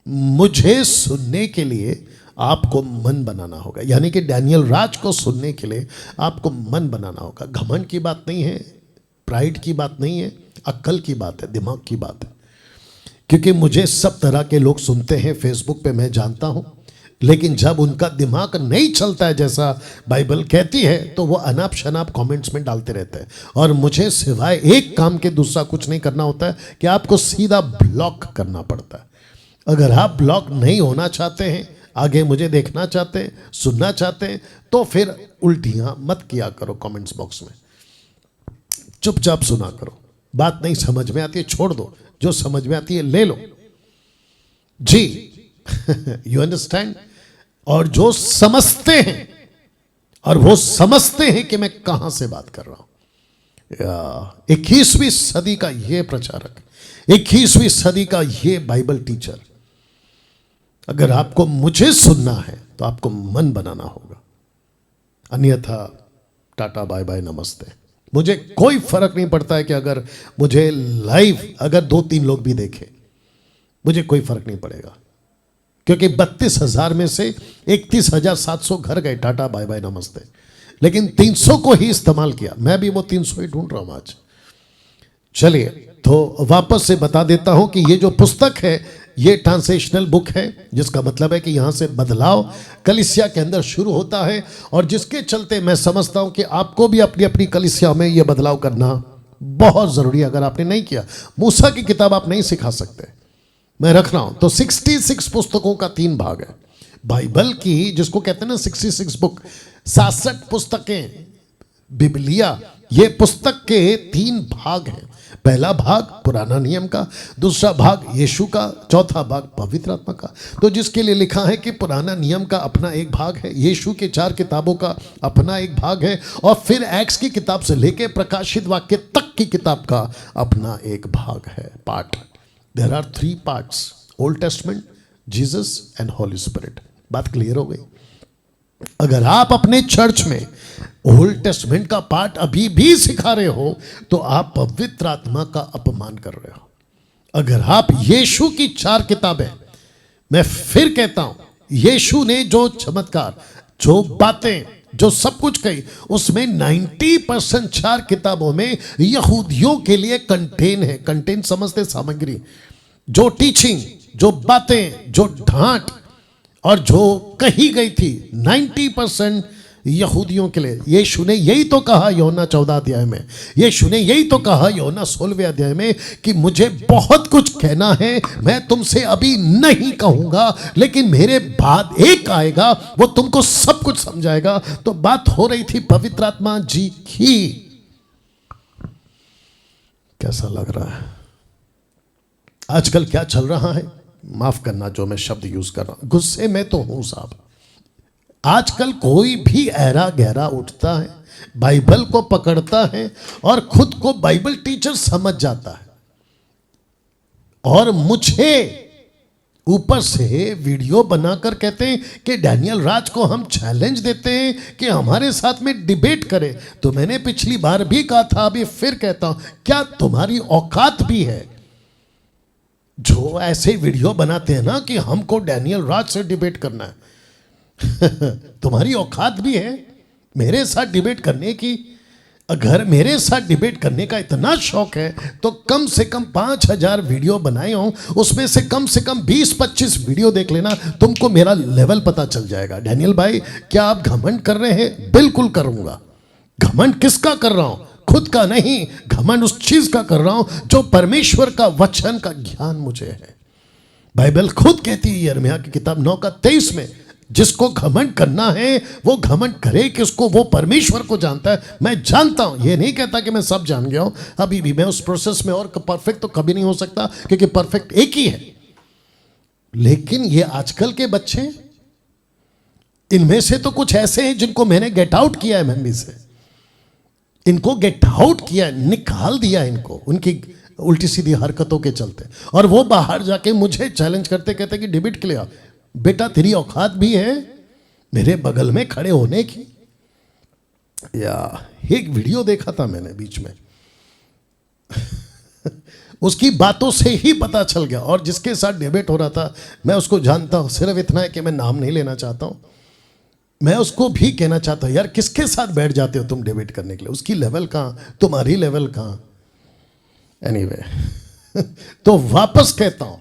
A: मुझे सुनने के लिए आपको मन बनाना होगा, यानी कि डैनियल राज को सुनने के लिए आपको मन बनाना होगा। घमंड की बात नहीं है, प्राइड की बात नहीं है, अक्ल की बात है, दिमाग की बात है। क्योंकि मुझे सब तरह के लोग सुनते हैं फेसबुक पे, मैं जानता हूं, लेकिन जब उनका दिमाग नहीं चलता है जैसा बाइबल कहती है, तो वो अनाप शनाप कमेंट्स में डालते रहते हैं। और मुझे सिवाय एक काम के दूसरा कुछ नहीं करना होता है कि आपको सीधा ब्लॉक करना पड़ता है। अगर आप ब्लॉक नहीं होना चाहते हैं, आगे मुझे देखना चाहते हैं, सुनना चाहते हैं, तो फिर उल्टियां मत किया करो कमेंट्स बॉक्स में, चुपचाप सुना करो। बात नहीं समझ में आती है छोड़ दो, जो समझ में आती है ले लो जी। You understand. और जो समझते हैं, और वो समझते हैं कि मैं कहां से बात कर रहा हूं। 21वीं सदी का ये प्रचारक, 21वीं सदी का ये बाइबल टीचर, अगर आपको मुझे सुनना है तो आपको मन बनाना होगा, अन्यथा टाटा बाय बाय नमस्ते। मुझे कोई फर्क नहीं पड़ता है कि अगर मुझे लाइव अगर 2-3 लोग भी देखें, मुझे कोई फर्क नहीं पड़ेगा, क्योंकि 32,000 में से 31,700 घर गए, टाटा बाय बाय नमस्ते। लेकिन 300 को ही इस्तेमाल किया, मैं भी वो 300 ही ढूंढ रहा हूं आज। चलिए तो वापस से बता देता हूं कि ये जो पुस्तक है ये ट्रांसेशनल बुक है, जिसका मतलब है कि यहां से बदलाव कलीसिया के अंदर शुरू होता है, और जिसके चलते मैं समझता हूं कि आपको भी अपनी अपनी कलीसिया में ये बदलाव करना बहुत जरूरी है। अगर आपने नहीं किया, मूसा की किताब आप नहीं सिखा सकते, मैं रख रहा हूं। तो 66 पुस्तकों का 3 भाग है बाइबल की, जिसको कहते हैं ना 66 बुक, 66 पुस्तकें बिबलिया, ये पुस्तक के 3 भाग हैं। पहला भाग पुराना नियम का, दूसरा भाग यीशु का, चौथा भाग पवित्र आत्मा का। तो जिसके लिए लिखा है कि पुराना नियम का अपना एक भाग है, यीशु के 4 किताबों का अपना एक भाग है, और फिर एक्ट्स की किताब से लेके प्रकाशित वाक्य तक की किताब का अपना एक भाग है, part. There are 3 parts, old testament, Jesus and holy spirit. बात क्लियर हो गई? अगर आप अपने चर्च में ओल्ड टेस्टमेंट का पार्ट अभी भी सिखा रहे हो तो आप पवित्र आत्मा का अपमान कर रहे हो। अगर आप यीशु की 4 किताबें, मैं फिर कहता हूं, यीशु ने जो चमत्कार, जो बातें, जो सब कुछ कही, उसमें 90% 4 किताबों में यहूदियों के लिए कंटेन है। कंटेन समझते सामग्री, जो टीचिंग, जो बातें, जो ढांट और जो कही गई थी, 90% यहूदियों के लिए। यीशु ने यही तो कहा यूहन्ना 14 अध्याय में, यीशु ने यही तो कहा यूहन्ना 16वें अध्याय में कि मुझे बहुत कुछ कहना है, मैं तुमसे अभी नहीं कहूंगा, लेकिन मेरे बाद एक आएगा, वो तुमको सब कुछ समझाएगा। तो बात हो रही थी पवित्र आत्मा जी की। कैसा लग रहा है? आजकल क्या चल रहा है? माफ करना जो मैं शब्द यूज कर रहा हूं, गुस्से में तो हूं साहब। आजकल कोई भी ऐरा गहरा उठता है, बाइबल को पकड़ता है और खुद को बाइबल टीचर समझ जाता है, और मुझे ऊपर से वीडियो बनाकर कहते हैं कि डैनियल राज को हम चैलेंज देते हैं कि हमारे साथ में डिबेट करे। तो मैंने पिछली बार भी कहा था, अभी फिर कहता हूं, क्या तुम्हारी औकात भी है? जो ऐसे वीडियो बनाते हैं ना कि हमको डैनियल राज से डिबेट करना है, तुम्हारी औकात भी है मेरे साथ डिबेट करने की? अगर मेरे साथ डिबेट करने का इतना शौक है तो कम से कम 5000 वीडियो बनाए हों, उसमें से कम 20-25 वीडियो देख लेना, तुमको मेरा लेवल पता चल जाएगा। डैनियल भाई, क्या आप घमंड कर रहे हैं? बिल्कुल करूंगा। घमंड किसका कर रहा हूं? खुद का नहीं, घमंड उस चीज का कर रहा हूं जो परमेश्वर का वचन का ज्ञान मुझे है। बाइबल खुद कहती है यिर्मयाह की किताब 9:23 में, जिसको घमंड करना है वो घमंड करे कि उसको वो परमेश्वर को जानता है। मैं जानता हूं, ये नहीं कहता कि मैं सब जान गया हूं, अभी भी मैं उस प्रोसेस में, और परफेक्ट तो कभी नहीं हो सकता क्योंकि परफेक्ट एक ही है। लेकिन ये आजकल के बच्चे, इनमें से तो कुछ ऐसे हैं जिनको मैंने गेट आउट किया है मेमोरी से, इनको गेट आउट किया, निकाल दिया इनको उनकी उल्टी सीधी हरकतों के चलते, और वो बाहर जाके मुझे चैलेंज करते, कहते कि डिबेट के लिए आओ। बेटा, तेरी औकात भी है मेरे बगल में खड़े होने की? या एक वीडियो देखा था मैंने बीच में उसकी बातों से ही पता चल गया, और जिसके साथ डिबेट हो रहा था मैं उसको जानता हूं, सिर्फ इतना है कि मैं नाम नहीं लेना चाहता हूं। मैं उसको भी कहना चाहता हूं, यार किसके साथ बैठ जाते हो तुम डिबेट करने के लिए? उसकी लेवल कहां, तुम्हारी लेवल कहां? एनीवे तो वापस कहता हूं,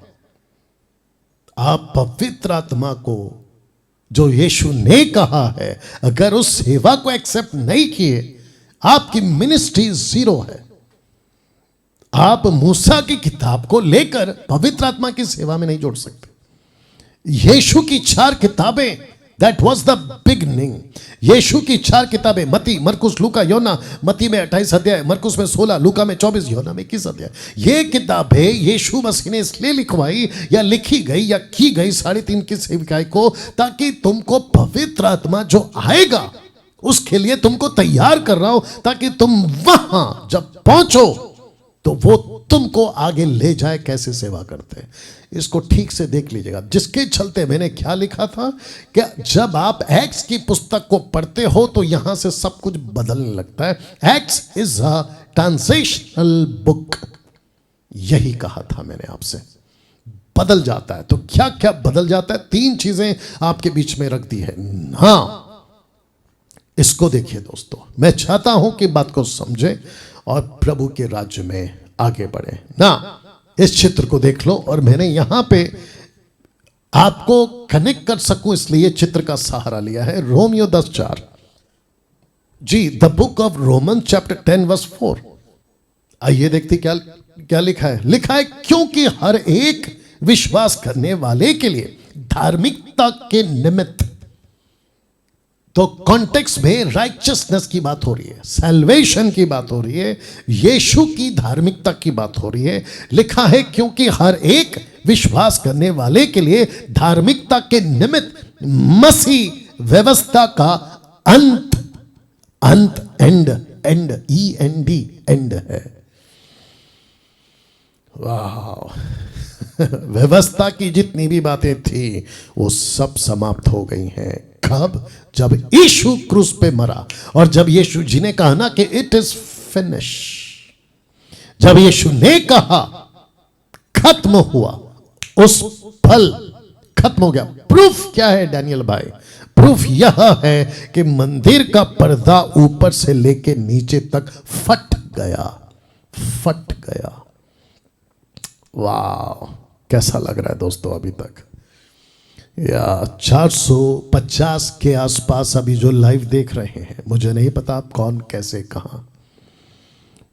A: आप पवित्र आत्मा को, जो यीशु ने कहा है, अगर उस सेवा को एक्सेप्ट नहीं किए, आपकी मिनिस्ट्री जीरो है। आप मूसा की किताब को लेकर पवित्र आत्मा की सेवा में नहीं जोड़ सकते। यीशु की 4 किताबें, दैट वाज द बिगनिंग। यीशु की 4 किताबें, मती, मरकुस, लूका, योना। मती में 28 अध्याय, मरकुस में 16, लूका में 24, योना में 21 अध्याय। ये किताबें यीशु मसीह ने इसलिए लिखवाई या लिखी गई या की गई 3.5 की सेविकाई को, ताकि तुमको पवित्र आत्मा जो आएगा उसके लिए तुमको तैयार कर रहा हूं, ताकि तुम वहां जब पहुंचो तो वो तुमको आगे ले जाए कैसे सेवा करते हैं। इसको ठीक से देख लीजिएगा। जिसके चलते मैंने क्या लिखा था कि जब आप एक्ट्स की पुस्तक को पढ़ते हो तो यहां से सब कुछ बदलने लगता है। Acts is a transitional book, यही कहा था मैंने आपसे। बदल जाता है, तो क्या क्या बदल जाता है? 3 चीजें आपके बीच में रख दी है। हाँ, इसको देखिए दोस्तों, मैं चाहता हूं कि बात को समझे और प्रभु के राज्य में आगे बढ़े ना। इस चित्र को देख लो, और मैंने यहां पे आपको कनेक्ट कर सकूं इसलिए चित्र का सहारा लिया है। रोमियो 10:4 जी, the book of Roman chapter 10 verse 4। आइए देखते क्या क्या लिखा है। लिखा है, क्योंकि हर एक विश्वास करने वाले के लिए धार्मिकता के निमित्त, तो कॉन्टेक्स्ट में राइचियसनेस की बात हो रही है, सैल्वेशन की बात हो रही है, यीशु की धार्मिकता की बात हो रही है। लिखा है, क्योंकि हर एक विश्वास करने वाले के लिए धार्मिकता के निमित्त मसीह व्यवस्था का अंत, एंड, END, एंड है। वाह, व्यवस्था की जितनी भी बातें थी वो सब समाप्त हो गई हैं। कब? जब यीशु क्रूस पे मरा, और जब यीशु जी ने कहा ना कि इट इज फिनिश, जब यीशु ने कहा खत्म हुआ, उस पल खत्म हो गया। प्रूफ क्या है डैनियल भाई? प्रूफ यह है कि मंदिर का पर्दा ऊपर से लेके नीचे तक फट गया। वाह, कैसा लग रहा है दोस्तों अभी तक? या 450 के आसपास अभी जो लाइव देख रहे हैं, मुझे नहीं पता आप कौन, कैसे, कहाँ।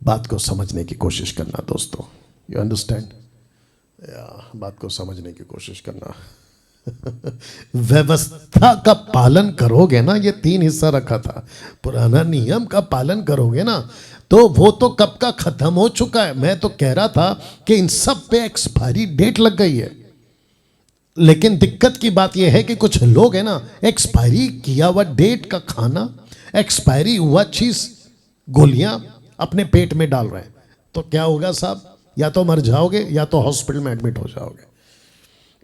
A: बात को समझने की कोशिश करना दोस्तों, यू अंडरस्टैंड, या बात को समझने की कोशिश करना। व्यवस्था का पालन करोगे ना, ये 3 हिस्सा रखा था, पुराना नियम का पालन करोगे ना, तो वो तो कब का खत्म हो चुका है। मैं तो कह रहा था कि इन सब पे एक्सपायरी डेट लग गई है, लेकिन दिक्कत की बात यह है कि कुछ लोग है ना, एक्सपायरी किया हुआ डेट का खाना, एक्सपायरी हुआ चीज, गोलियां अपने पेट में डाल रहे हैं। तो क्या होगा साहब, या तो मर जाओगे या तो हॉस्पिटल में एडमिट हो जाओगे।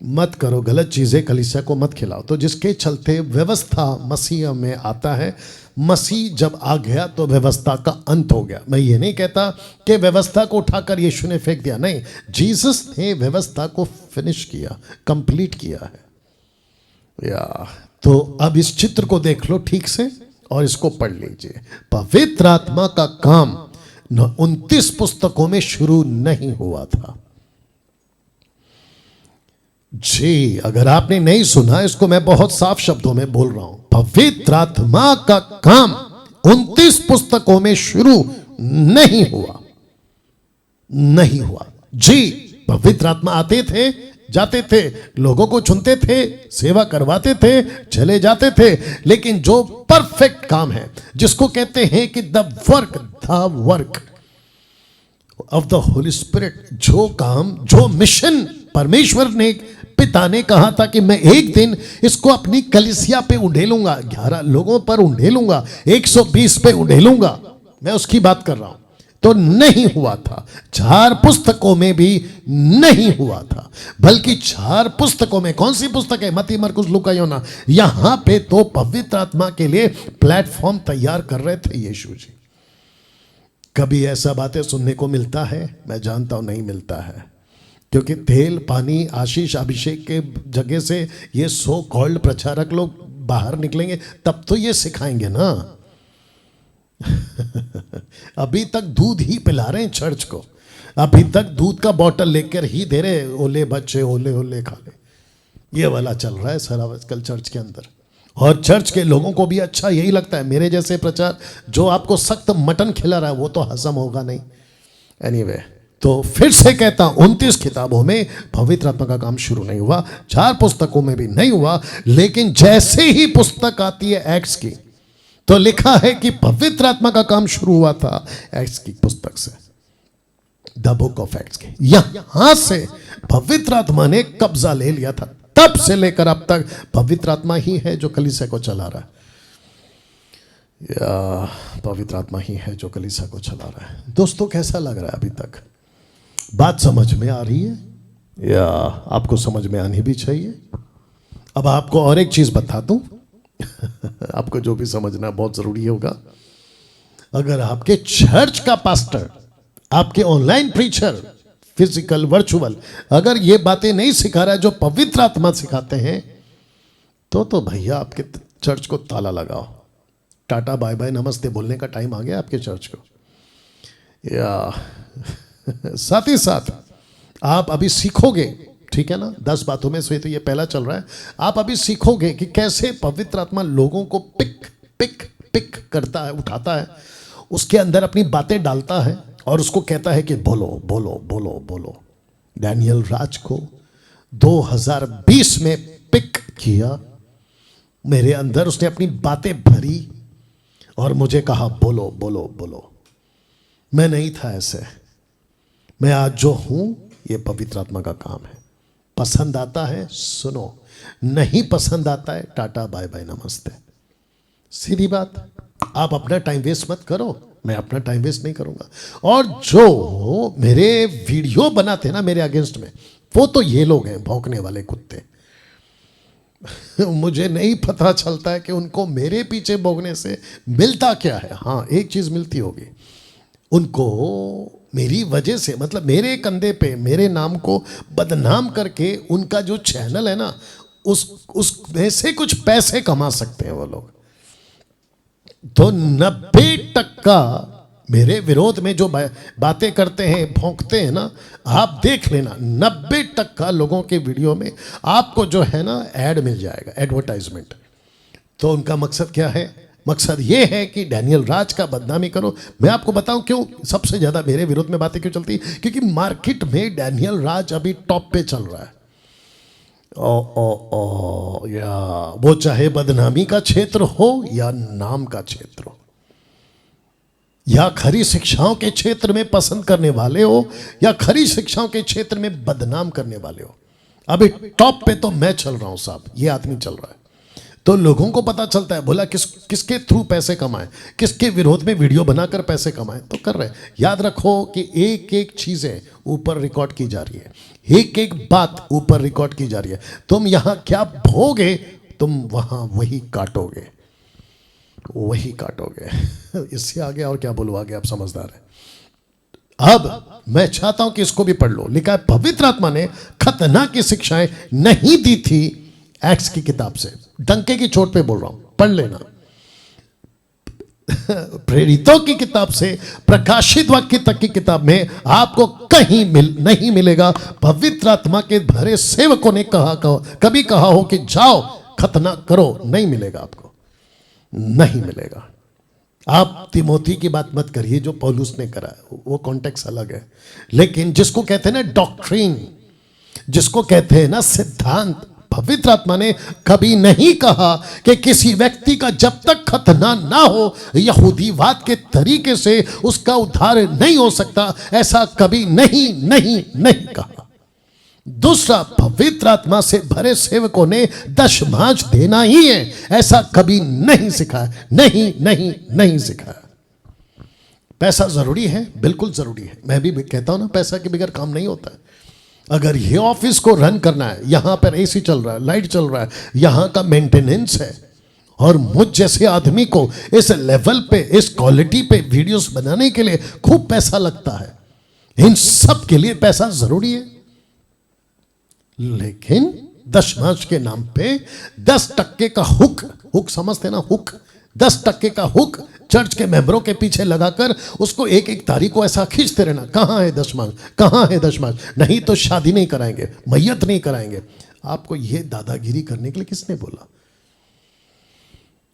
A: मत करो गलत चीजें, कलीसिया को मत खिलाओ। तो जिसके चलते व्यवस्था मसीह में आता है, मसीह जब आ गया तो व्यवस्था का अंत हो गया। मैं ये नहीं कहता कि व्यवस्था को उठाकर यीशु ने फेंक दिया, नहीं, जीसस ने व्यवस्था को फिनिश किया, कंप्लीट किया है। या तो अब इस चित्र को देख लो ठीक से और इसको पढ़ लीजिए। पवित्र आत्मा का काम 29 पुस्तकों में शुरू नहीं हुआ था। जी, अगर आपने नहीं सुना, इसको मैं बहुत साफ शब्दों में बोल रहा हूं। पवित्र आत्मा का काम 29 पुस्तकों में शुरू नहीं हुआ, नहीं हुआ। जी, पवित्र आत्मा आते थे, जाते थे, लोगों को चुनते थे, सेवा करवाते थे, चले जाते थे, लेकिन जो परफेक्ट काम है, जिसको कहते हैं कि the work of the Holi spirit, जो काम, जो मिशन परमेश्वर ने, पिता ने कहा था कि मैं एक दिन इसको अपनी कलीसिया पे उंडेलूंगा, 11 लोगों पर उंडेलूंगा, 120 पे उंडेलूंगा, मैं उसकी बात कर रहा हूं। तो नहीं हुआ था, 4 पुस्तकों में भी नहीं हुआ था, बल्कि 4 पुस्तकों में, कौन सी पुस्तक है, मत्ती, मरकुस, लूका, योना, यहां पे तो पवित्र आत्मा के लिए प्लेटफॉर्म तैयार कर रहे थे यीशु जी। कभी ऐसा बातें सुनने को मिलता है? मैं जानता हूं नहीं मिलता है, क्योंकि तेल, पानी, आशीष, अभिषेक के जगह से ये सो कॉल्ड प्रचारक लोग बाहर निकलेंगे, तब तो ये सिखाएंगे ना। अभी तक दूध ही पिला रहे हैं चर्च को, अभी तक दूध का बोतल लेकर ही दे रहे, ओले बच्चे, ओले ओले खा ले, ये वाला चल रहा है सारा आजकल चर्च के अंदर। और चर्च के लोगों को भी अच्छा यही लगता है, मेरे जैसे प्रचार जो आपको सख्त मटन खिला रहा है वो तो हजम होगा नहीं। एनीवे, तो फिर से कहता हूं, 29 किताबों में पवित्र आत्मा का काम शुरू नहीं हुआ, 4 पुस्तकों में भी नहीं हुआ, लेकिन जैसे ही पुस्तक आती है एक्ट्स की, तो लिखा है कि पवित्र आत्मा का काम शुरू हुआ था एक्ट्स की पुस्तक से, द बुक ऑफ एक्ट्स की। यहां से पवित्र आत्मा ने कब्जा ले लिया था, तब से लेकर अब तक पवित्र आत्मा ही है जो कलीसिया को चला रहा है, या पवित्र आत्मा ही है जो कलीसिया को चला रहा है। दोस्तों, कैसा लग रहा है अभी तक? बात समझ में आ रही है, या आपको समझ में आनी भी चाहिए? अब आपको और एक चीज बता दूं, आपको जो भी समझना बहुत जरूरी होगा, अगर आपके चर्च का पास्टर, आपके ऑनलाइन प्रीचर, फिजिकल, वर्चुअल, अगर ये बातें नहीं सिखा रहा है जो पवित्र आत्मा सिखाते हैं, तो भैया आपके चर्च को ताला लगाओ, टाटा बाय बाय नमस्ते बोलने का टाइम आ गया आपके चर्च को। या साथ ही साथ आप अभी सीखोगे, ठीक है ना, 10 बातों में से तो ये पहला चल रहा है, आप अभी सीखोगे कि कैसे पवित्र आत्मा लोगों को पिक करता है, उठाता है, उसके अंदर अपनी बातें डालता है और उसको कहता है कि बोलो बोलो बोलो बोलो। डैनियल राज को 2020 में पिक किया, मेरे अंदर उसने अपनी बातें भरी और मुझे कहा बोलो बोलो बोलो। मैं नहीं था ऐसे, मैं आज जो हूं ये पवित्र आत्मा का काम है। पसंद आता है सुनो, नहीं पसंद आता है टाटा बाय बाय नमस्ते, सीधी बात। आप अपना टाइम वेस्ट मत करो, मैं अपना टाइम वेस्ट नहीं करूंगा। और जो मेरे वीडियो बनाते ना मेरे अगेंस्ट में, वो तो ये लोग हैं भौंकने वाले कुत्ते। मुझे नहीं पता चलता है कि उनको मेरे पीछे भौंकने से मिलता क्या है। हाँ, एक चीज मिलती होगी उनको, मेरी वजह से, मतलब मेरे कंधे पे मेरे नाम को बदनाम करके उनका जो चैनल है ना, उसमें से कुछ पैसे कमा सकते हैं वो लोग। तो 90% मेरे विरोध में जो बातें करते हैं, भौंकते हैं ना, आप देख लेना 90% लोगों के वीडियो में आपको जो है ना ऐड मिल जाएगा, एडवर्टाइजमेंट। तो उनका मकसद क्या है? मकसद ये है कि डैनियल राज का बदनामी करो। मैं आपको बताऊं क्यों सबसे ज्यादा मेरे विरोध में बातें क्यों चलती है? क्योंकि मार्केट में डैनियल राज अभी टॉप पे चल रहा है। या वो चाहे बदनामी का क्षेत्र हो या नाम का क्षेत्र हो, या खरी शिक्षाओं के क्षेत्र में पसंद करने वाले हो, या खरी शिक्षाओं के क्षेत्र में बदनाम करने वाले हो, अभी टॉप पे तो मैं चल रहा हूं साहब, ये आदमी चल रहा है। तो लोगों को पता चलता है, बोला किसके थ्रू पैसे कमाए, किसके विरोध में वीडियो बनाकर पैसे कमाए, तो कर रहे हैं। याद रखो कि एक एक चीजें ऊपर रिकॉर्ड की जा रही है, एक एक बात ऊपर रिकॉर्ड की जा रही है। तुम यहां क्या भोगे, तुम वहां वही काटोगे, वही काटोगे। इससे आगे और क्या बोलूं, आगे आप समझदार हैं। अब मैं चाहता हूं कि इसको भी पढ़ लो। लिखा है पवित्र आत्मा ने खतरनाक की शिक्षाएं नहीं दी थी एक्ट्स की किताब से। डंके की चोट पे बोल रहा हूं, पढ़ लेना। प्रेरितों की किताब से प्रकाशित वाक्य तक की किताब में आपको कहीं नहीं मिलेगा पवित्र आत्मा के भरे सेवकों ने कभी कहा हो कि जाओ खतना करो, नहीं मिलेगा, आपको नहीं मिलेगा। आप तिमोथी की बात मत करिए, जो पौलुस ने करा वो कॉन्टेक्स्ट अलग है। लेकिन जिसको कहते हैं ना डॉक्ट्रिन, जिसको कहते हैं ना सिद्धांत, पवित्र आत्मा ने कभी नहीं कहा कि किसी व्यक्ति का जब तक खतना ना हो यहूदीवाद के तरीके से उसका उद्धार नहीं हो सकता। ऐसा कभी नहीं कहा। दूसरा, पवित्र आत्मा से भरे सेवकों ने दशमांश देना ही है, ऐसा कभी नहीं सिखाया, नहीं सिखाया। पैसा जरूरी है, बिल्कुल जरूरी है। मैं भी कहता हूं ना, पैसा के बगैर काम नहीं होता है। अगर ये ऑफिस को रन करना है, यहां पर एसी चल रहा है, लाइट चल रहा है, यहां का मेंटेनेंस है, और मुझ जैसे आदमी को इस लेवल पे, इस क्वालिटी पे वीडियोस बनाने के लिए खूब पैसा लगता है। इन सब के लिए पैसा जरूरी है। लेकिन दशमांश के नाम पे 10% का हुक समझते ना, हुक 10% का हुक चर्च के मेंबरों के पीछे लगाकर उसको एक एक तारीख को ऐसा खींचते रहना, कहां है दशमांश, कहां है दशमांश, नहीं तो शादी नहीं कराएंगे, मैयत नहीं कराएंगे। आपको यह दादागिरी करने के लिए किसने बोला?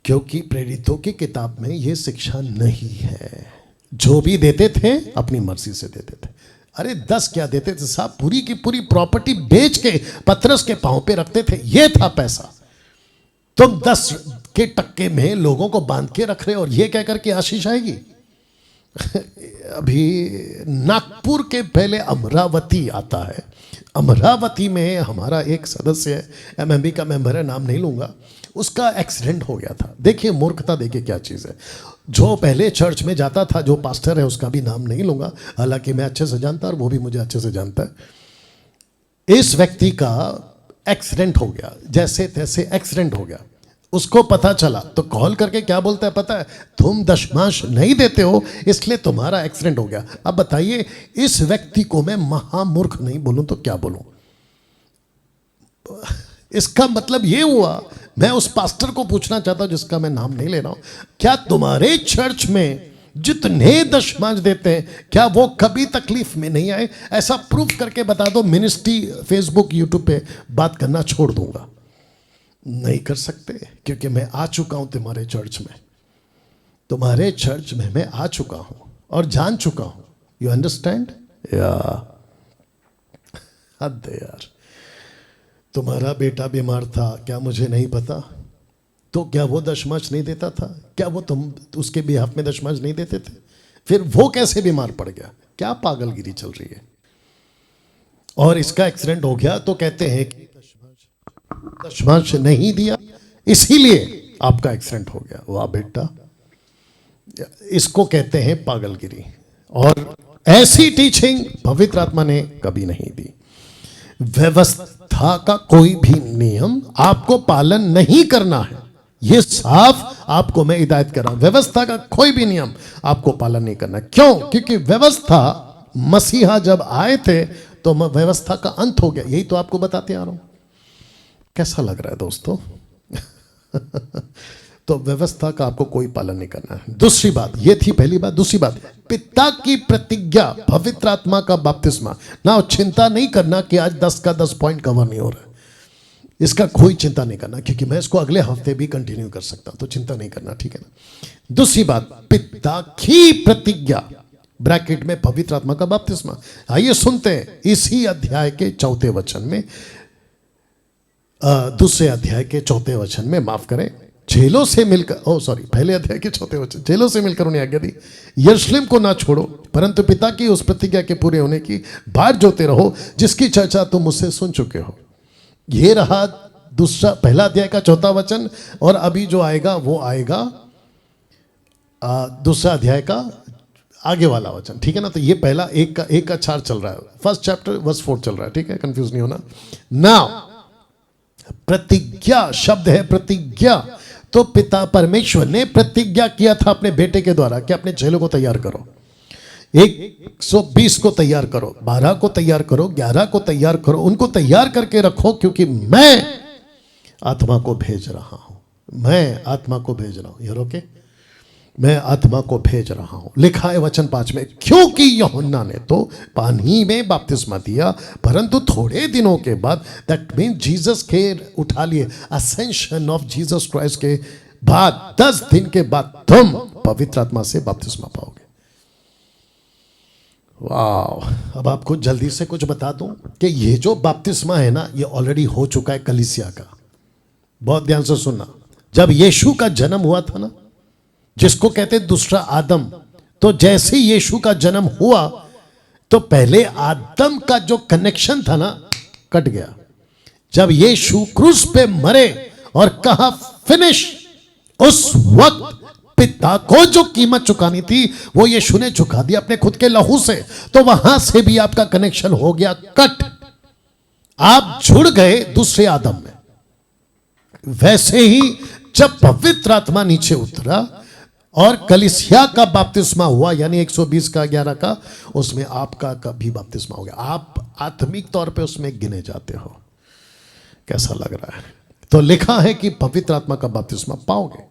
A: क्योंकि प्रेरितों की किताब में यह शिक्षा नहीं है। जो भी देते थे अपनी मर्जी से देते थे। अरे 10 क्या देते थे साहब, पूरी की पूरी प्रॉपर्टी बेच के पतरस के पांव पे रखते थे, यह था पैसा। तुम 10 के टक्के में लोगों को बांध के रख रहे हो और ये कह करके आशीष आएगी। अभी नागपुर के पहले अमरावती आता है। अमरावती में हमारा एक सदस्य है, एमएमबी का मेंबर है, नाम नहीं लूंगा, उसका एक्सीडेंट हो गया था। देखिए मूर्खता, देखिए क्या चीज़ है। जो पहले चर्च में जाता था, जो पास्टर है, उसका भी नाम नहीं लूंगा, हालांकि मैं अच्छे से जानता और वो भी मुझे अच्छे से जानता है। इस व्यक्ति का एक्सीडेंट हो गया, जैसे तैसे एक्सीडेंट हो गया। उसको पता चला तो कॉल करके क्या बोलता है पता है? तुम दशमांश नहीं देते हो इसलिए तुम्हारा एक्सीडेंट हो गया। अब बताइए, इस व्यक्ति को मैं महामूर्ख नहीं बोलूं तो क्या बोलूं? इसका मतलब ये हुआ, मैं उस पास्टर को पूछना चाहता हूं जिसका मैं नाम नहीं ले रहा हूं, क्या तुम्हारे चर्च में जितने दशमांश देते हैं क्या वो कभी तकलीफ में नहीं आए? ऐसा प्रूफ करके बता दो, मिनिस्ट्री फेसबुक यूट्यूब पे बात करना छोड़ दूंगा। नहीं कर सकते, क्योंकि मैं आ चुका हूं तुम्हारे चर्च में, तुम्हारे चर्च में मैं आ चुका हूं और जान चुका हूं। You understand? या हद है यार। तुम्हारा बेटा बीमार था, क्या मुझे नहीं पता? तो क्या वो दशमांश नहीं देता था? क्या वो तुम उसके बिहाफ में दशमांश नहीं देते थे? फिर वो कैसे बीमार पड़ गया? क्या पागलगिरी चल रही है? और इसका एक्सीडेंट हो गया तो कहते हैं कि दशमांश नहीं दिया इसीलिए आपका एक्सीडेंट हो गया। वाह बेटा, इसको कहते हैं पागलगिरी। और ऐसी टीचिंग पवित्र आत्मा ने कभी नहीं दी। व्यवस्था का कोई भी नियम आपको पालन नहीं करना है, यह साफ आपको मैं हिदायत कर रहा हूं। व्यवस्था का कोई भी नियम आपको पालन नहीं करना। क्यों? क्योंकि व्यवस्था, मसीहा जब आए थे तो व्यवस्था का अंत हो गया। यही तो आपको बताते आ रहा हूं। कैसा लग रहा है दोस्तों? तो व्यवस्था का आपको कोई पालन नहीं करना है। दूसरी बात, ये थी पहली बात। दूसरी बात, पिता की प्रतिज्ञा, पवित्र आत्मा का बपतिस्मा। ना चिंता नहीं करना कि आज 10 का 10 पॉइंट कवर नहीं हो रहा है, इसका कोई चिंता नहीं करना, क्योंकि मैं इसको अगले हफ्ते भी कंटिन्यू कर सकता हूं, तो चिंता नहीं करना, ठीक है ना। दूसरी बात, पिता की प्रतिज्ञा, ब्रैकेट में पवित्र आत्मा का बपतिस्मा। आइए सुनते हैं इसी अध्याय के 4 वचन में, दूसरे अध्याय के 4 वचन में, माफ करें, चेलों से मिलकर, पहले अध्याय के 4 वचन, चेलों से मिलकर उन्हें आज्ञा दी, यरूशलेम को ना छोड़ो, परंतु पिता की उस प्रतिज्ञा के पूरे होने की बाट जोते रहो, जिसकी चर्चा तुम मुझसे सुन चुके हो। ये रहा पहला अध्याय का 4 वचन, और अभी जो आएगा वो आएगा दूसरा अध्याय का आगे वाला वचन, ठीक है ना। तो ये पहला एक का 4 चल रहा है, फर्स्ट चैप्टर वर्स 4 चल रहा है, ठीक है, कंफ्यूज नहीं होना। नाउ प्रतिज्ञा शब्द है प्रतिज्ञा, तो पिता परमेश्वर ने प्रतिज्ञा किया था अपने बेटे के द्वारा कि अपने चेलों को तैयार करो, 120 को तैयार करो, 12 को तैयार करो, 11 को तैयार करो, उनको तैयार करके रखो, क्योंकि मैं आत्मा को भेज रहा हूं, मैं आत्मा को भेज रहा हूं। यार ओके, मैं आत्मा को भेज रहा हूं। लिखा है वचन 5 में, क्योंकि यूहन्ना ने तो पानी में बपतिस्मा दिया, परंतु थोड़े दिनों के बाद, दैट मीन जीसस के उठा लिए, असेंशन ऑफ जीसस क्राइस्ट के बाद 10 दिन के बाद तुम पवित्र आत्मा से बपतिस्मा पाओगे। वाह। अब आपको जल्दी से कुछ बता दूं कि ये जो बपतिस्मा है ना, ये ऑलरेडी हो चुका है कलीसिया का। बहुत ध्यान से सुनना, जब यीशु का जन्म हुआ था ना, जिसको कहते दूसरा आदम, तो जैसे यीशु का जन्म हुआ तो पहले आदम का जो कनेक्शन था ना, कट गया। जब यीशु क्रूस पे मरे और कहा फिनिश, उस वक्त पिता को जो कीमत चुकानी थी वो यीशु ने चुका दिया अपने खुद के लहू से, तो वहां से भी आपका कनेक्शन हो गया कट, आप जुड़ गए दूसरे आदम में। वैसे ही जब पवित्र आत्मा नीचे उतरा और कलीसिया का बपतिस्मा हुआ, यानी 120 का 11 का, उसमें आपका कभी बपतिस्मा हो गया, आप आत्मिक तौर पे उसमें गिने जाते हो। कैसा लग रहा है? तो लिखा है कि पवित्र आत्मा का बपतिस्मा पाओगे,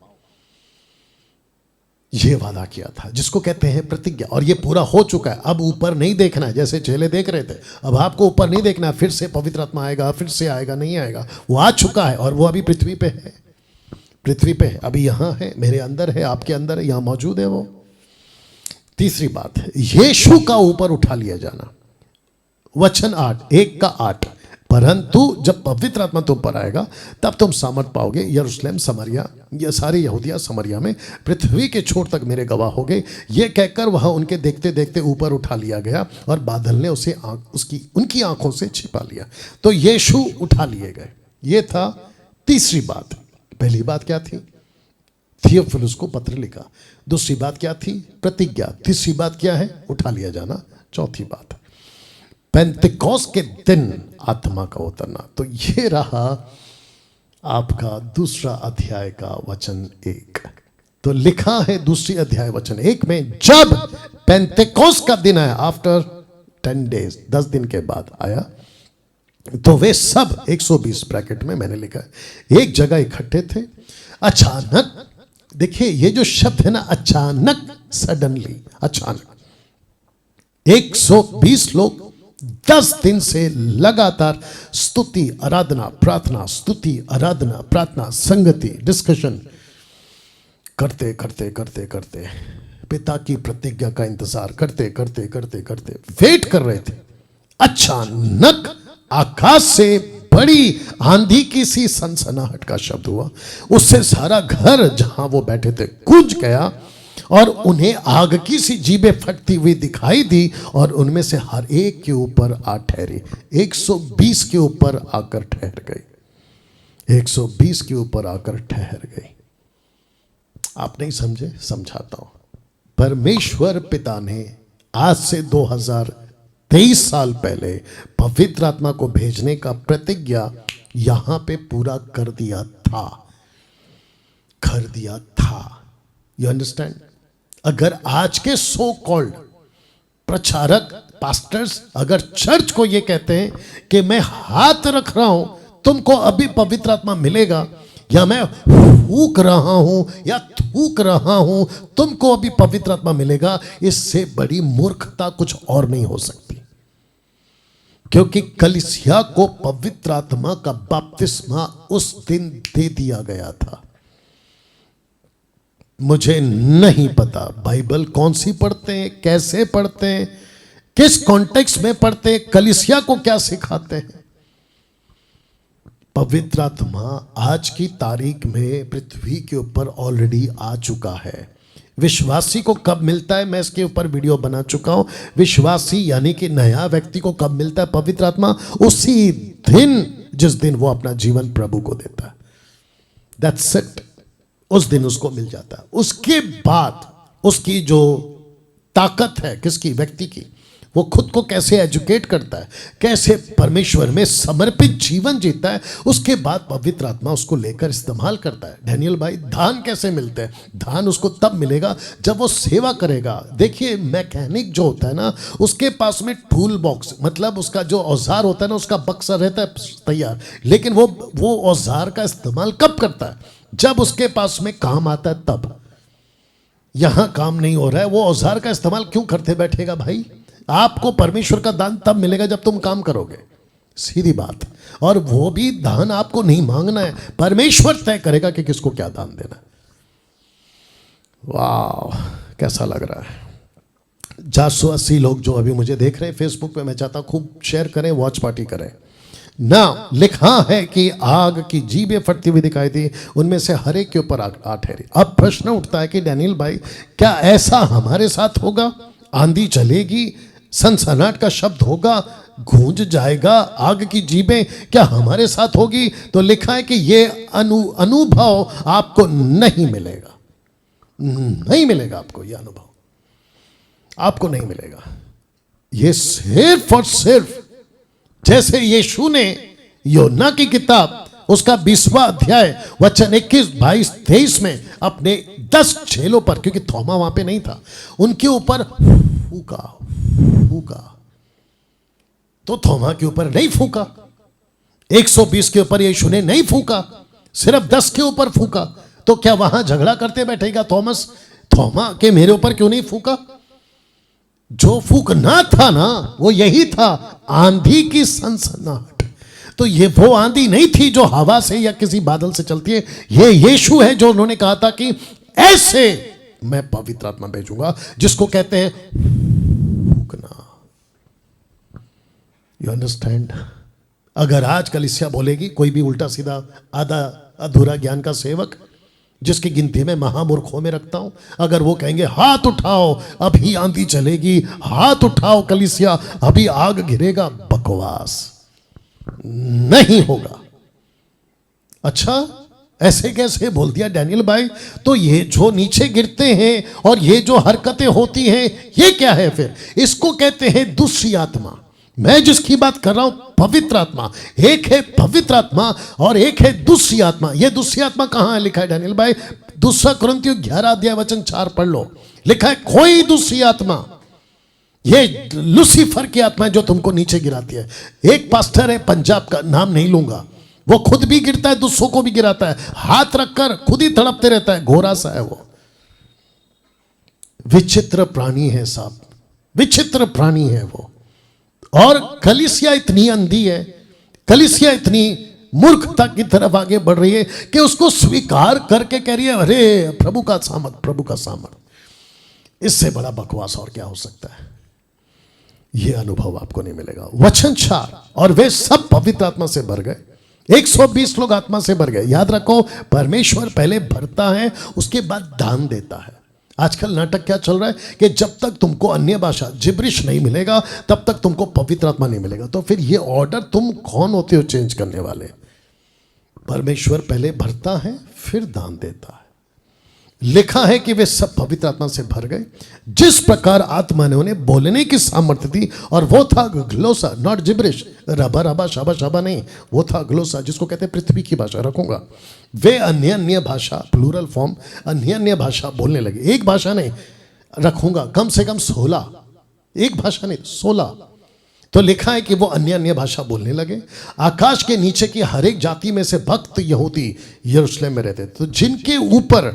A: ये वादा किया था, जिसको कहते हैं प्रतिज्ञा, और ये पूरा हो चुका है। अब ऊपर नहीं देखना है जैसे चेले देख रहे थे, अब आपको ऊपर नहीं देखना है फिर से पवित्र आत्मा आएगा, फिर से आएगा, नहीं आएगा, वो आ चुका है और वो अभी पृथ्वी पे है, पृथ्वी पे है, अभी यहाँ है, मेरे अंदर है, आपके अंदर है, यहाँ मौजूद है वो। तीसरी बात है यीशु का ऊपर उठा लिया जाना, वचन 8 1 का 8, परंतु जब पवित्र आत्मा तुम पर आएगा तब तुम सामर्थ पाओगे, यरूशलेम, समरिया, ये सारे यहूदिया समरिया में पृथ्वी के छोर तक मेरे गवाह हो गए। ये कहकर वह उनके देखते देखते ऊपर उठा लिया गया और बादल ने उसे उनकी आंखों से छिपा लिया। तो यीशु उठा लिए गए, ये था तीसरी बात। पहली बात क्या थी? थियोफिलुस को पत्र लिखा। दूसरी बात क्या थी? प्रतिज्ञा। तीसरी बात क्या है? उठा लिया जाना। चौथी बात पेंतिकोस्त के दिन आत्मा का उतरना। तो ये रहा आपका दूसरा अध्याय का वचन 1। तो लिखा है दूसरी अध्याय वचन 1 में, जब पेंतिकोस्त का दिन आया, आफ्टर 10 डेज, 10 दिन के बाद आया, तो वे सब 120 ब्रैकेट में मैंने लिखा है, एक जगह इकट्ठे थे। अचानक, देखिए ये जो शब्द है ना, अचानक, सडनली, अचानक 120 लोग 10 दिन से लगातार स्तुति, आराधना, प्रार्थना, स्तुति, आराधना, प्रार्थना, संगति, डिस्कशन करते करते करते करते पिता की प्रतिज्ञा का इंतजार करते करते करते करते वेट कर रहे थे। अचानक आकाश से बड़ी आंधी की सी सनसनाहट का शब्द हुआ, उससे सारा घर जहां वो बैठे थे गूंज गया और उन्हें आग की सी जीभें फटती हुई दिखाई दी और उनमें से हर एक के ऊपर आ ठहरी। 120 के ऊपर आकर ठहर गई, 120 के ऊपर आकर ठहर गई। आप नहीं समझे? समझाता हूं। परमेश्वर पिता ने आज से 2023 साल पहले पवित्र आत्मा को भेजने का प्रतिज्ञा यहां पे पूरा कर दिया था, कर दिया था। You understand? अगर आज के सो कॉल्ड प्रचारक, पास्टर्स, अगर चर्च को ये कहते हैं कि मैं हाथ रख रहा हूं, तुमको अभी पवित्र आत्मा मिलेगा, या मैं फूक रहा हूं या थूक रहा हूं, तुमको अभी पवित्र आत्मा मिलेगा, इससे बड़ी मूर्खता कुछ और नहीं हो सकती। क्योंकि कलीसिया को पवित्र आत्मा का बपतिस्मा उस दिन दे दिया गया था। मुझे नहीं पता बाइबल कौन सी पढ़ते हैं, कैसे पढ़ते हैं, किस कॉन्टेक्स्ट में पढ़ते हैं, कलीसिया को क्या सिखाते हैं। पवित्र आत्मा आज की तारीख में पृथ्वी के ऊपर ऑलरेडी आ चुका है। विश्वासी को कब मिलता है, मैं इसके ऊपर वीडियो बना चुका हूं। विश्वासी यानी कि नया व्यक्ति को कब मिलता है पवित्र आत्मा? उसी दिन जिस दिन वो अपना जीवन प्रभु को देता है। दैट्स इट, उस दिन उसको मिल जाता है। उसके बाद उसकी जो ताकत है, किसकी? व्यक्ति की, वो खुद को कैसे एजुकेट करता है, कैसे परमेश्वर में समर्पित जीवन जीता है, उसके बाद पवित्र आत्मा उसको लेकर इस्तेमाल करता है। डैनियल भाई, धान कैसे मिलते हैं? धान उसको तब मिलेगा जब वो सेवा करेगा। देखिए, मैकेनिक जो होता है ना, उसके पास में टूल बॉक्स, मतलब उसका जो औजार होता है ना, उसका बक्सा रहता है तैयार, लेकिन वो औजार का इस्तेमाल कब करता है? जब उसके पास में काम आता है तब। यहां काम नहीं हो रहा है, वो औजार का इस्तेमाल क्यों करते बैठेगा भाई? आपको परमेश्वर का दान तब मिलेगा जब तुम काम करोगे, सीधी बात। और वो भी दान आपको नहीं मांगना है, परमेश्वर तय करेगा कि किसको क्या दान देना है। वाह, कैसा लग रहा है। 480 लोग जो अभी मुझे देख रहे हैं फेसबुक पे, मैं चाहता हूं खूब शेयर करें, वॉच पार्टी करें ना। लिखा है कि आग की जीभें फटती हुई दिखाई दी, उनमें से हर एक के ऊपर आग ठहरी। अब प्रश्न उठता है कि डैनियल भाई, क्या ऐसा हमारे साथ होगा? आंधी चलेगी, सनसनाहट का शब्द होगा, गूंज जाएगा, आग की जीभें क्या हमारे साथ होगी? तो लिखा है कि ये अनुभव आपको नहीं मिलेगा, नहीं मिलेगा आपको, ये अनुभव आपको नहीं मिलेगा। ये सिर्फ और सिर्फ जैसे यीशु ने योना की किताब उसका 20वां अध्याय वचन 21, 22, 23 में अपने 10 चेलों पर, क्योंकि थोमा वहां पे नहीं था, उनके ऊपर फूका, तो थोमा के ऊपर नहीं फूका। 120 के ऊपर यीशु ने नहीं फूका, सिर्फ 10 के ऊपर फूका। तो क्या वहां झगड़ा करते बैठेगा थॉमस, थोमा के मेरे ऊपर क्यों नहीं फूका? जो फूकना था ना, वो यही था, आंधी की सनसनाहट। तो ये वो आंधी नहीं थी जो हवा से या किसी बादल से चलती है, ये यीशु है जो उन्होंने कहा था कि ऐसे मैं पवित्र आत्मा भेजूंगा, जिसको कहते हैं फूकना। You understand? अगर आज कलीसिया बोलेगी, कोई भी उल्टा सीधा आधा अधूरा ज्ञान का सेवक, जिसकी गिनती में महामूर्खों में रखता हूं, अगर वो कहेंगे हाथ उठाओ अभी आंधी चलेगी, हाथ उठाओ कलीसिया अभी आग गिरेगा, बकवास, नहीं होगा। अच्छा, ऐसे कैसे बोल दिया डैनियल भाई? तो ये जो नीचे गिरते हैं और ये जो हरकतें होती हैं, ये क्या है फिर? इसको कहते हैं दूसरी आत्मा। मैं जिसकी बात कर रहा हूं पवित्र आत्मा। एक है पवित्र आत्मा और एक है दूसरी आत्मा। यह दूसरी आत्मा कहां है लिखा है डैनियल भाई? 2 कुरिन्थियों 11 अध्याय वचन 4 पढ़ लो, लिखा है कोई दूसरी आत्मा, ये लूसीफर की आत्मा है जो तुमको नीचे गिराती है। एक पास्टर है पंजाब का, नाम नहीं लूंगा, वो खुद भी गिरता है, दूसरों को भी गिराता है, हाथ रखकर खुद ही तड़पते रहता है, घोड़ा सा है वो। विचित्र प्राणी है साहब, विचित्र प्राणी है वो। और कलीसिया इतनी अंधी है, कलीसिया इतनी मूर्खता की तरफ आगे बढ़ रही है कि उसको स्वीकार करके कह रही है अरे प्रभु का सामर्थ, प्रभु का सामर्थ। इससे बड़ा बकवास और क्या हो सकता है? यह अनुभव आपको नहीं मिलेगा। वचन 4, और वे सब पवित्र आत्मा से भर गए। 120 लोग आत्मा से भर गए। याद रखो, परमेश्वर पहले भरता है, उसके बाद दान देता है। आजकल नाटक क्या चल रहा है कि जब तक तुमको अन्य भाषा जिब्रिश नहीं मिलेगा, तब तक तुमको पवित्र आत्मा नहीं मिलेगा। तो फिर ये ऑर्डर तुम कौन होते हो चेंज करने वाले? परमेश्वर पहले भरता है, फिर दान देता है। लिखा है कि वे सब पवित्र आत्मा से भर गए, जिस प्रकार आत्मा ने उन्हें बोलने की सामर्थ्य दी, और वो था ग्लोसा, नॉट जिब्रिश, रबा रबा शाबा शाबा नहीं, वो था ग्लोसा, जिसको कहते हैं पृथ्वी की भाषा। रखूंगा, वे अन्य अन्य भाषा, प्लूरल फॉर्म, अन्य अन्य भाषा बोलने लगे। एक भाषा नहीं, रखूंगा कम से कम 16, एक भाषा नहीं 16। तो लिखा है कि वो अन्य अन्य भाषा बोलने लगे। आकाश के नीचे की हर एक जाति में से भक्त यहूदी यरूशलेम में रहते थे। तो जिनके ऊपर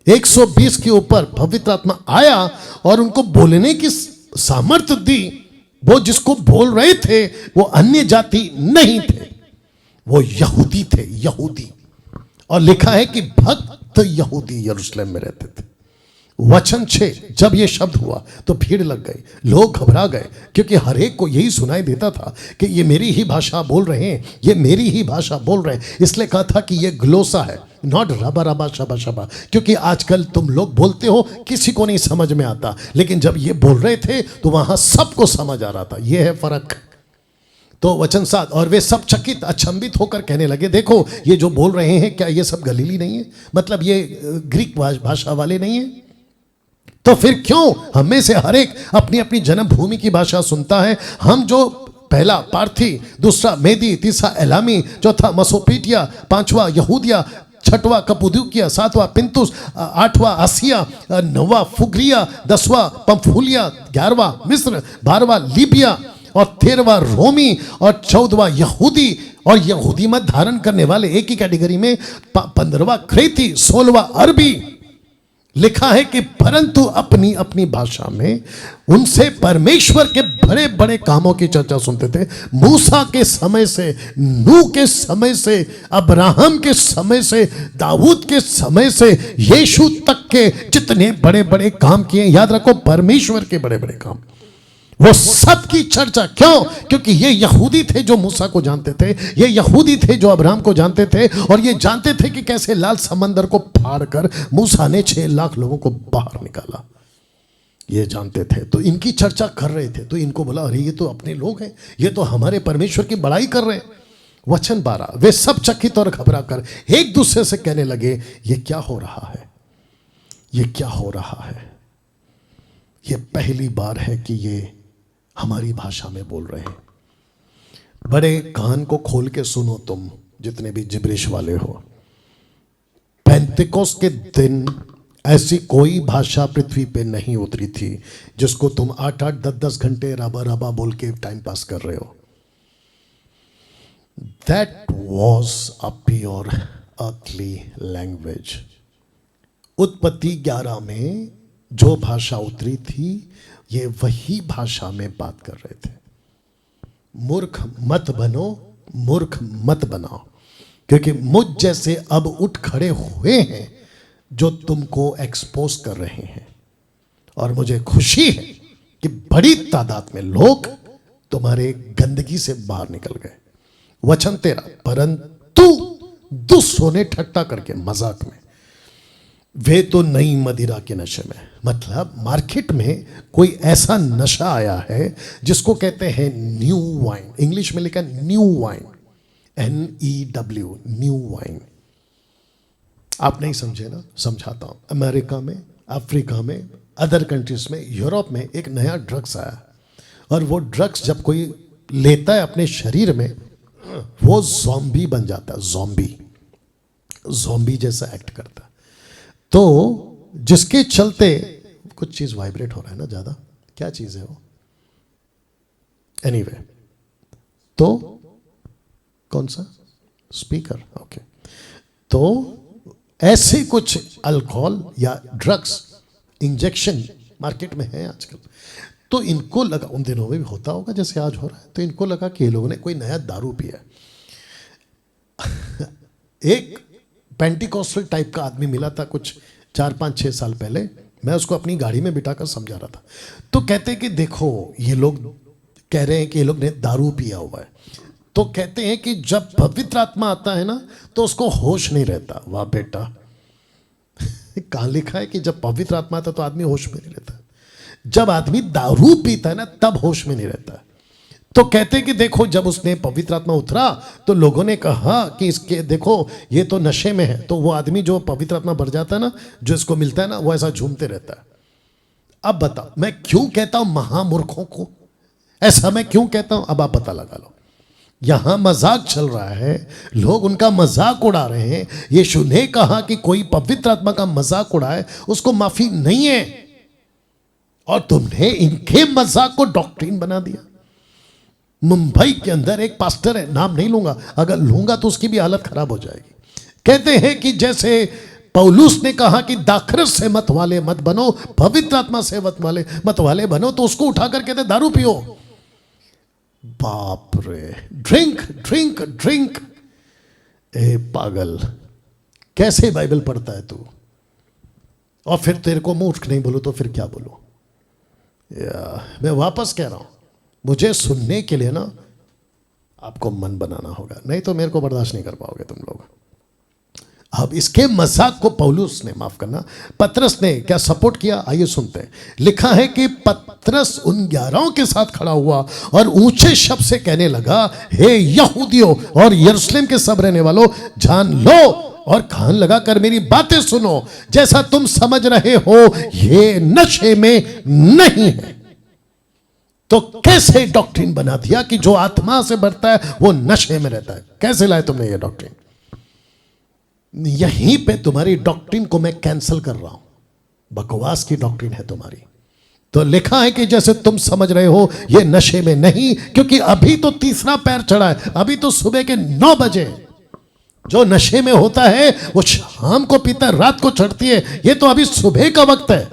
A: 120 के ऊपर पवित्र आत्मा आया और उनको बोलने की सामर्थ्य दी, वो जिसको बोल रहे थे वो अन्य जाति नहीं थे, वो यहूदी थे, यहूदी। और लिखा है कि भक्त यहूदी यरूशलेम में रहते थे। वचन 6, जब ये शब्द हुआ तो भीड़ लग गई, लोग घबरा गए, क्योंकि हर एक को यही सुनाई देता था कि ये मेरी ही भाषा बोल रहे हैं, ये मेरी ही भाषा बोल रहे हैं। इसलिए कहा था कि ये ग्लोसा है, नॉट रबा रबा शबा शबा, क्योंकि आजकल तुम लोग बोलते हो किसी को नहीं समझ में आता, लेकिन जब ये बोल रहे थे तो वहां सबको समझ आ रहा था। ये है फर्क। तो वचन 7, और वे सब चकित अचंभित होकर कहने लगे, देखो ये जो बोल रहे हैं क्या ये सब गलीली नहीं है? मतलब ये ग्रीक भाषा वाले नहीं है? तो फिर क्यों हम में से हर एक अपनी अपनी जन्मभूमि की भाषा सुनता है? हम जो पहला पार्थी, दूसरा मेदी, तीसरा एलामी, चौथा मसोपोटामिया, पांचवा यहूदिया, छठवां कप्पदोकिया, सातवां पिंतुस, आठवां आसिया, नौवां फुग्रिया, 10वां पंफूलिया, 11वां मिस्र, 12वां लीबिया और 13वां रोमी और 14वां यहूदी, और यहूदी मत धारण करने वाले एक ही कैटेगरी में 15वां क्रेती, 16वां अरबी। लिखा है कि परंतु अपनी अपनी भाषा में उनसे परमेश्वर के बड़े बड़े कामों की चर्चा सुनते थे। मूसा के समय से, नूह के समय से, अब्राहम के समय से, दाऊद के समय से, यीशु तक के जितने बड़े बड़े काम किए, याद रखो परमेश्वर के बड़े बड़े काम, वो सब की चर्चा। क्यों? क्योंकि ये यहूदी थे जो मूसा को जानते थे, ये यहूदी थे जो अब्राहम को जानते थे, और ये जानते थे कि कैसे लाल समंदर को फाड़ कर मूसा ने 6 लाख लोगों को बाहर निकाला, ये जानते थे। तो इनकी चर्चा कर रहे थे। तो इनको बोला, अरे ये तो अपने लोग हैं, ये तो हमारे परमेश्वर की बड़ाई कर रहे हैं। वचन 12, वे सब चकित और घबरा कर एक दूसरे से कहने लगे, ये क्या हो रहा है? ये क्या हो रहा है? ये पहली बार है कि ये हमारी भाषा में बोल रहे हैं। बड़े कान को खोल के सुनो तुम जितने भी जिब्रिश वाले हो। पेंतिकोस्त के दिन ऐसी कोई भाषा पृथ्वी पे नहीं उतरी थी जिसको तुम 8-8, 10-10 घंटे राबा राबा बोल के टाइम पास कर रहे हो। That was a pure earthly language. उत्पत्ति 11 में जो भाषा उतरी थी, ये वही भाषा में बात कर रहे थे। मूर्ख मत बनो, मूर्ख मत बनाओ, क्योंकि मुझ जैसे अब उठ खड़े हुए हैं जो तुमको एक्सपोज कर रहे हैं। और मुझे खुशी है कि बड़ी तादाद में लोग तुम्हारे गंदगी से बाहर निकल गए। वचन 13, परंतु दुष्टों ने ठट्टा करके, मजाक में, वे तो नई मदिरा के नशे में। मतलब मार्केट में कोई ऐसा नशा आया है जिसको कहते हैं न्यू वाइन। इंग्लिश में लिखा new wine, NEW, new wine. आप नहीं समझे ना, समझाता हूं। अमेरिका में, अफ्रीका में, अदर कंट्रीज में, यूरोप में एक नया ड्रग्स आया, और वो ड्रग्स जब कोई लेता है अपने शरीर में, वो ज़ॉम्बी बन जाता है। ज़ॉम्बी जैसा एक्ट करता है। तो जिसके चलते कुछ चीज वाइब्रेट हो रहा है ना ज्यादा, क्या चीज है वो? एनीवे, तो कौन सा स्पीकर? ओके। तो ऐसे कुछ अल्कोहल या ड्रग्स इंजेक्शन मार्केट में है आजकल। तो इनको लगा, उन दिनों में भी होता होगा जैसे आज हो रहा है, तो इनको लगा कि ये लोगों ने कोई नया दारू पिया। एक पेंटिकॉस्टल टाइप का आदमी मिला था कुछ 4-5-6 साल पहले। मैं उसको अपनी गाड़ी में बिठाकर समझा रहा था। तो कहते हैं कि देखो, ये लोग कह रहे हैं कि ये लोग ने दारू पिया हुआ है। तो कहते हैं कि जब पवित्र आत्मा आता है ना तो उसको होश नहीं रहता। वाह बेटा, कहाँ लिखा है कि जब पवित्र आत्मा आता तो आदमी होश में नहीं रहता? जब आदमी दारू पीता है ना तब होश में नहीं रहता। तो कहते हैं कि देखो, जब उसने पवित्र आत्मा उतरा तो लोगों ने कहा कि इसके देखो ये तो नशे में है। तो वो आदमी जो पवित्र आत्मा भर जाता है ना, जो इसको मिलता है ना, वो ऐसा झूमते रहता है। अब बताओ मैं क्यों कहता हूं महामूर्खों को? ऐसा मैं क्यों कहता हूं? अब आप पता लगा लो। यहां मजाक चल रहा है, लोग उनका मजाक उड़ा रहे हैं। यीशु ने कहा कि कोई पवित्र आत्मा का मजाक उड़ाए उसको माफी नहीं है, और तुमने इनके मजाक को डॉक्ट्रिन बना दिया। मुंबई के अंदर एक पास्टर है, नाम नहीं लूंगा, अगर लूंगा तो उसकी भी हालत खराब हो जाएगी। कहते हैं कि जैसे पौलुस ने कहा कि दाखरस से मत वाले मत बनो, पवित्र आत्मा से मत वाले बनो, तो उसको उठाकर कहते दारू पियो। बाप रे, ड्रिंक ड्रिंक ड्रिंक। ए पागल, कैसे बाइबल पढ़ता है तू? और फिर तेरे को मूर्ख नहीं बोलूं तो फिर क्या बोलूं? मैं वापस कह रहा हूं, मुझे सुनने के लिए ना आपको मन बनाना होगा, नहीं तो मेरे को बर्दाश्त नहीं कर पाओगे तुम लोग। अब इसके मजाक को पौलुस ने, माफ करना, पतरस ने क्या सपोर्ट किया? आइए सुनते हैं। लिखा है कि पतरस उन 11 के साथ खड़ा हुआ और ऊंचे शब्द से कहने लगा, हे यहूदियों और यरूशलेम के सब रहने वालों, जान लो और कान लगा कर मेरी बातें सुनो। जैसा तुम समझ रहे हो ये नशे में नहीं है। तो कैसे डॉक्ट्रिन बना दिया कि जो आत्मा से बढ़ता है वो नशे में रहता है? कैसे लाए तुमने ये डॉक्ट्रिन? यहीं पे तुम्हारी डॉक्ट्रिन को मैं कैंसिल कर रहा हूं, बकवास की डॉक्ट्रिन है तुम्हारी। तो लिखा है कि जैसे तुम समझ रहे हो ये नशे में नहीं, क्योंकि अभी तो तीसरा पैर चढ़ा है, अभी तो सुबह के 9 बजे। जो नशे में होता है वो शाम को पीता है, रात को चढ़ती है, ये तो अभी सुबह का वक्त है।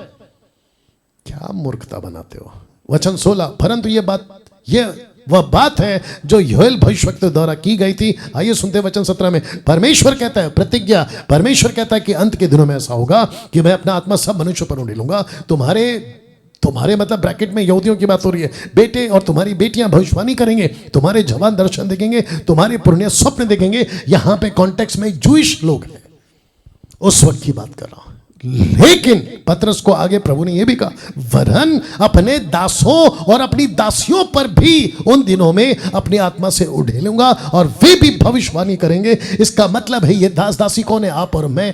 A: क्या मूर्खता बनाते हो। वचन 16, परंतु ये वह बात है जो योएल भविष्यवक्ता द्वारा की गई थी। आइए सुनते वचन 17 में। परमेश्वर कहता है, प्रतिज्ञा, परमेश्वर कहता है कि अंत के दिनों में ऐसा होगा कि मैं अपना आत्मा सब मनुष्यों पर उंडेलूंगा। तुम्हारे मतलब ब्रैकेट में यहूदियों की बात हो रही है। बेटे और तुम्हारी बेटियां भविष्यवाणी करेंगे, तुम्हारे जवान दर्शन देखेंगे, तुम्हारे पुण्य स्वप्न देखेंगे। यहां पे कॉन्टेक्स्ट में जूइश लोग हैं, उस वक्त की बात कर रहा हूं। लेकिन पतरस को आगे प्रभु ने यह भी कहा, वरन अपने दासों और अपनी दासियों पर भी उन दिनों में अपनी आत्मा से उड़ेलूंगा और वे भी भविष्यवाणी करेंगे। इसका मतलब है ये दास दासी कौन है? आप और मैं।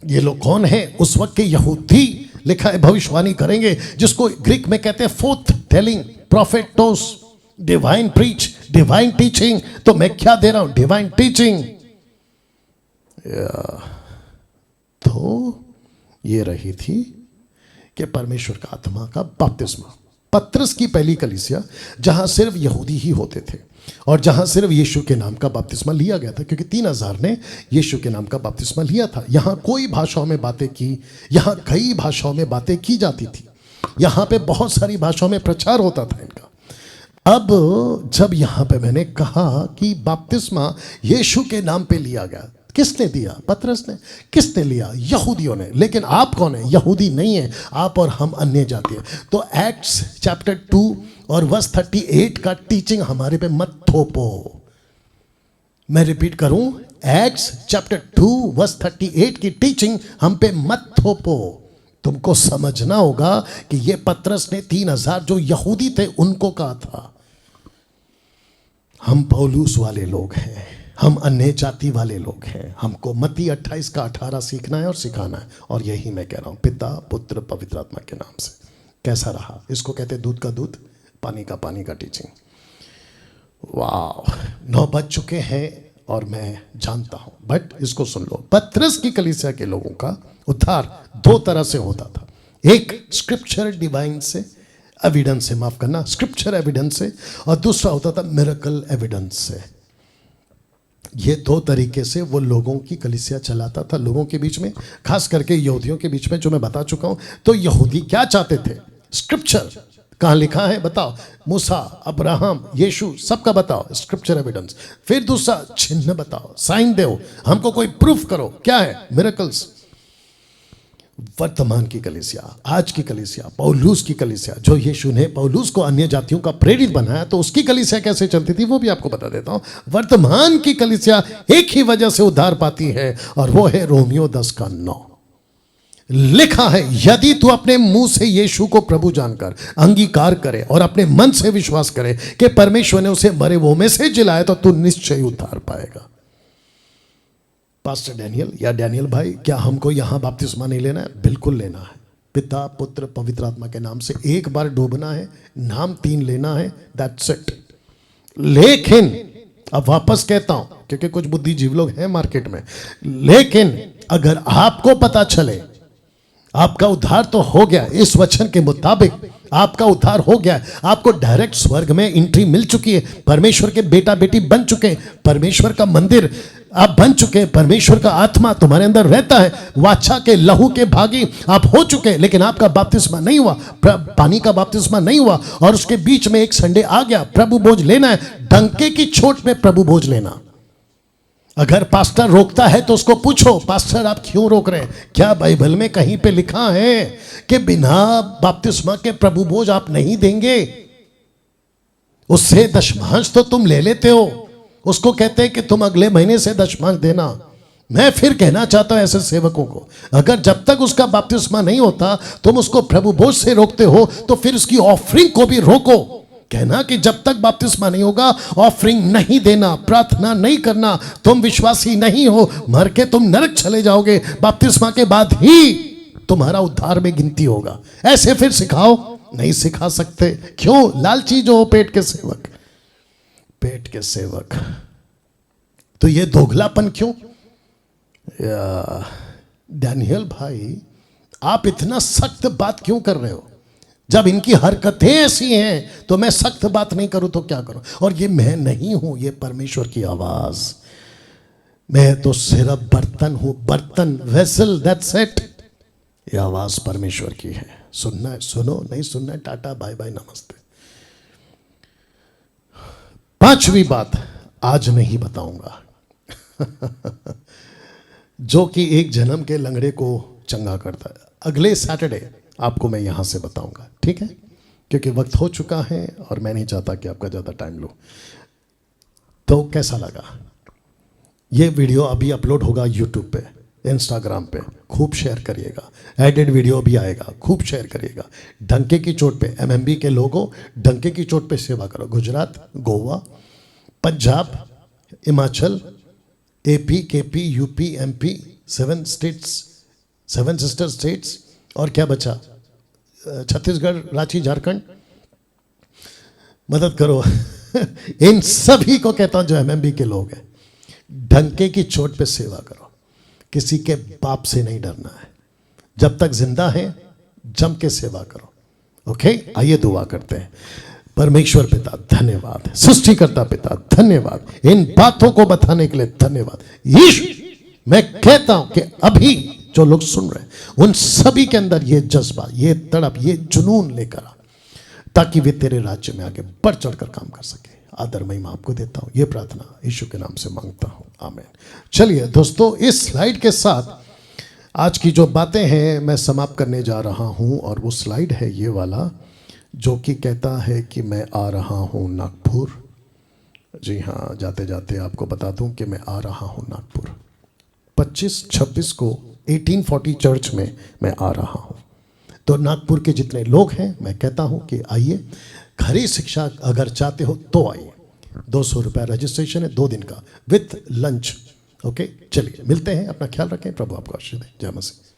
A: ये लोग कौन है? उस वक्त के यहूदी। लिखा है भविष्यवाणी करेंगे, जिसको ग्रीक में कहते हैं फोर्थ टेलिंग, प्रोफेटोस, डिवाइन प्रीच, डिवाइन टीचिंग। तो मैं क्या दे रहा हूं? Divine teaching. तो ये रही थी कि परमेश्वर का आत्मा का बपतिस्मा। पतरस की पहली कलीसिया जहां सिर्फ यहूदी ही होते थे और जहां सिर्फ यीशु के नाम का बपतिस्मा लिया गया था, क्योंकि 3000 ने यीशु के नाम का बपतिस्मा लिया था। यहां कोई भाषाओं में बातें की, यहां कई भाषाओं में बातें की जाती थी, यहां पे बहुत सारी भाषाओं में प्रचार होता था इनका। अब जब यहां पे मैंने कहा कि बपतिस्मा यीशु के नाम पे लिया गया, किसने दिया? पतरस ने। किसने लिया? यहूदियों ने। लेकिन आप कौन है? यहूदी नहीं है, आप और हम अन्य जाति है। तो एक्ट्स चैप्टर 2 और वर्स 38 का टीचिंग हमारे पे मत थोपो। मैं रिपीट करूं, एक्ट्स चैप्टर 2 वर्स 38 की टीचिंग हम पे मत थोपो। तुमको समझना होगा कि ये पतरस ने 3000 जो यहूदी थे उनको कहा था। हम पौलुस वाले लोग हैं, हम अन्य जाति वाले लोग हैं। हमको मत्ती 28 का 18 सीखना है और सिखाना है। और यही मैं कह रहा हूं, पिता पुत्र पवित्र आत्मा के नाम से। कैसा रहा? इसको कहते हैं दूध का दूध, पानी का पानी का टीचिंग। वाह, 9 बज चुके हैं और मैं जानता हूं, बट इसको सुन लो। पतरस की कलीसिया के लोगों का उद्धार 2 तरह से होता था। एक स्क्रिप्चर डिवाइन से, एविडेंस से, माफ करना, स्क्रिप्चर एविडेंस से, और दूसरा होता था मिरेकल एविडेंस से। ये 2 तरीके से वो लोगों की कलीसिया चलाता था लोगों के बीच में, खास करके यहूदियों के बीच में, जो मैं बता चुका हूं। तो यहूदी क्या चाहते थे? स्क्रिप्चर कहां लिखा है बताओ, मूसा, अब्राहम, यीशु, सबका बताओ, स्क्रिप्चर एविडेंस। फिर दूसरा, चिन्ह बताओ, साइन दो, हमको कोई प्रूफ करो। क्या है? मिरेकल्स। वर्तमान की कलीसिया, आज की कलीसिया, पौलुस की कलीसिया, जो यीशु ने पौलुस को अन्य जातियों का प्रेरित बनाया, तो उसकी कलीसिया कैसे चलती थी वो भी आपको बता देता हूं। वर्तमान की कलीसिया एक ही वजह से उद्धार पाती है, और वो है रोमियो 10 का 9। लिखा है, यदि तू अपने मुंह से यीशु को प्रभु जानकर अंगीकार करे और अपने मन से विश्वास करे कि परमेश्वर ने उसे मरे हुओं में से जिलाया, तो तू निश्चय उद्धार पाएगा। पास्टर डैनियल या डैनियल भाई, क्या हमको यहां बपतिस्मा नहीं लेना है? बिल्कुल लेना है। पिता पुत्र पवित्र आत्मा के नाम से एक बार डूबना है, नाम 3 लेना है, दैट्स इट। लेकिन अब वापस कहता हूं, क्योंकि कुछ बुद्धिजीवी लोग हैं मार्केट में, लेकिन अगर आपको पता चले, आपका उद्धार तो हो गया, इस वचन के मुताबिक आपका उद्धार हो गया। आपको डायरेक्ट स्वर्ग में एंट्री मिल चुकी है। परमेश्वर के बेटा बेटी बन चुके हैं, परमेश्वर का मंदिर आप बन चुके हैं, परमेश्वर का आत्मा तुम्हारे अंदर रहता है, वाचा के लहू के भागी आप हो चुके हैं। लेकिन आपका बपतिस्मा नहीं हुआ, पानी का बपतिस्मा नहीं हुआ, और उसके बीच में एक संडे आ गया, प्रभु भोज लेना है। डंके की चोट में प्रभु भोज लेना। अगर पास्टर रोकता है तो उसको पूछो, पास्टर आप क्यों रोक रहे हैं? क्या बाइबल में कहीं पे लिखा है कि बिना बपतिस्मा के प्रभु भोज आप नहीं देंगे? उससे दशमांश तो तुम ले लेते हो, उसको कहते हैं कि तुम अगले महीने से दशमांश देना। मैं फिर कहना चाहता हूं ऐसे सेवकों को, अगर जब तक उसका बपतिस्मा नहीं होता तुम उसको प्रभु भोज से रोकते हो, तो फिर उसकी ऑफरिंग को भी रोको। कहना कि जब तक बपतिस्मा नहीं होगा ऑफरिंग नहीं देना, प्रार्थना नहीं करना, तुम विश्वासी नहीं हो, मर के तुम नरक चले जाओगे, बपतिस्मा के बाद ही तुम्हारा उद्धार में गिनती होगा। ऐसे फिर सिखाओ, नहीं सिखा सकते। क्यों? लालची जो हो, पेट के सेवक, पेट के सेवक। तो ये दोगलापन क्यों? डैनियल भाई आप इतना सख्त बात क्यों कर रहे हो? जब इनकी हरकतें ऐसी हैं तो मैं सख्त बात नहीं करूं तो क्या करूं? और ये मैं नहीं हूं, ये परमेश्वर की आवाज। मैं तो सिर्फ बर्तन हूं, बर्तन, वेसल, दैट्स इट। ये आवाज परमेश्वर की है। सुनना है सुनो, नहीं सुनना है टाटा बाय बाय नमस्ते। पांचवी बात आज मैं ही बताऊंगा जो कि एक जन्म के लंगड़े को चंगा करता है। अगले सैटरडे आपको मैं यहां से बताऊंगा, ठीक है? क्योंकि वक्त हो चुका है और मैं नहीं चाहता कि आपका ज़्यादा टाइम लो। तो कैसा लगा ये वीडियो? अभी अपलोड होगा यूट्यूब पे, इंस्टाग्राम पे, खूब शेयर करिएगा। एडिट वीडियो भी आएगा, खूब शेयर करिएगा। डंके की चोट पे एमएमबी के लोगों, डंके की चोट पे सेवा करो। Gujarat, Goa, Punjab, Himachal, AP, KP, UP, MP, 7 states, 7 sister states, और क्या बचा? छत्तीसगढ़, रांची, झारखंड। मदद करो इन सभी को कहता हूं जो एमएमबी के लोग हैं, डंके की चोट पे सेवा करो। किसी के बाप से नहीं डरना है। जब तक जिंदा है जम के सेवा करो। ओके, आइए दुआ करते हैं। परमेश्वर पिता धन्यवाद, सृष्टिकर्ता पिता धन्यवाद, इन बातों को बताने के लिए धन्यवाद। यीशु, मैं कहता हूं कि अभी जो लोग सुन रहे हैं उन सभी के अंदर ये जज्बा, ये तड़प, ये जुनून लेकर आ, ताकि वे तेरे राज्य में आगे बढ़ चढ़कर काम कर सके। आदर महिमा आपको देता हूं, ये प्रार्थना यीशु के नाम से मांगता हूं, आमीन। चलिए दोस्तों, इस स्लाइड के साथ आज की जो बातें हैं मैं समाप्त करने जा रहा हूं। और वो स्लाइड है ये वाला जो कि कहता है कि मैं आ रहा हूं नागपुर। जी हाँ, जाते जाते आपको बता दूं कि मैं आ रहा हूं नागपुर 25-26 को 1840 चर्च में मैं आ रहा हूं। तो नागपुर के जितने लोग हैं मैं कहता हूं कि आइए। खरी शिक्षा अगर चाहते हो तो आइए। 200 रुपया रजिस्ट्रेशन है, 2 दिन का विथ लंच। ओके, चलिए मिलते हैं। अपना ख्याल रखें, प्रभु आपको आशीर्वाद दे। जय मसीह।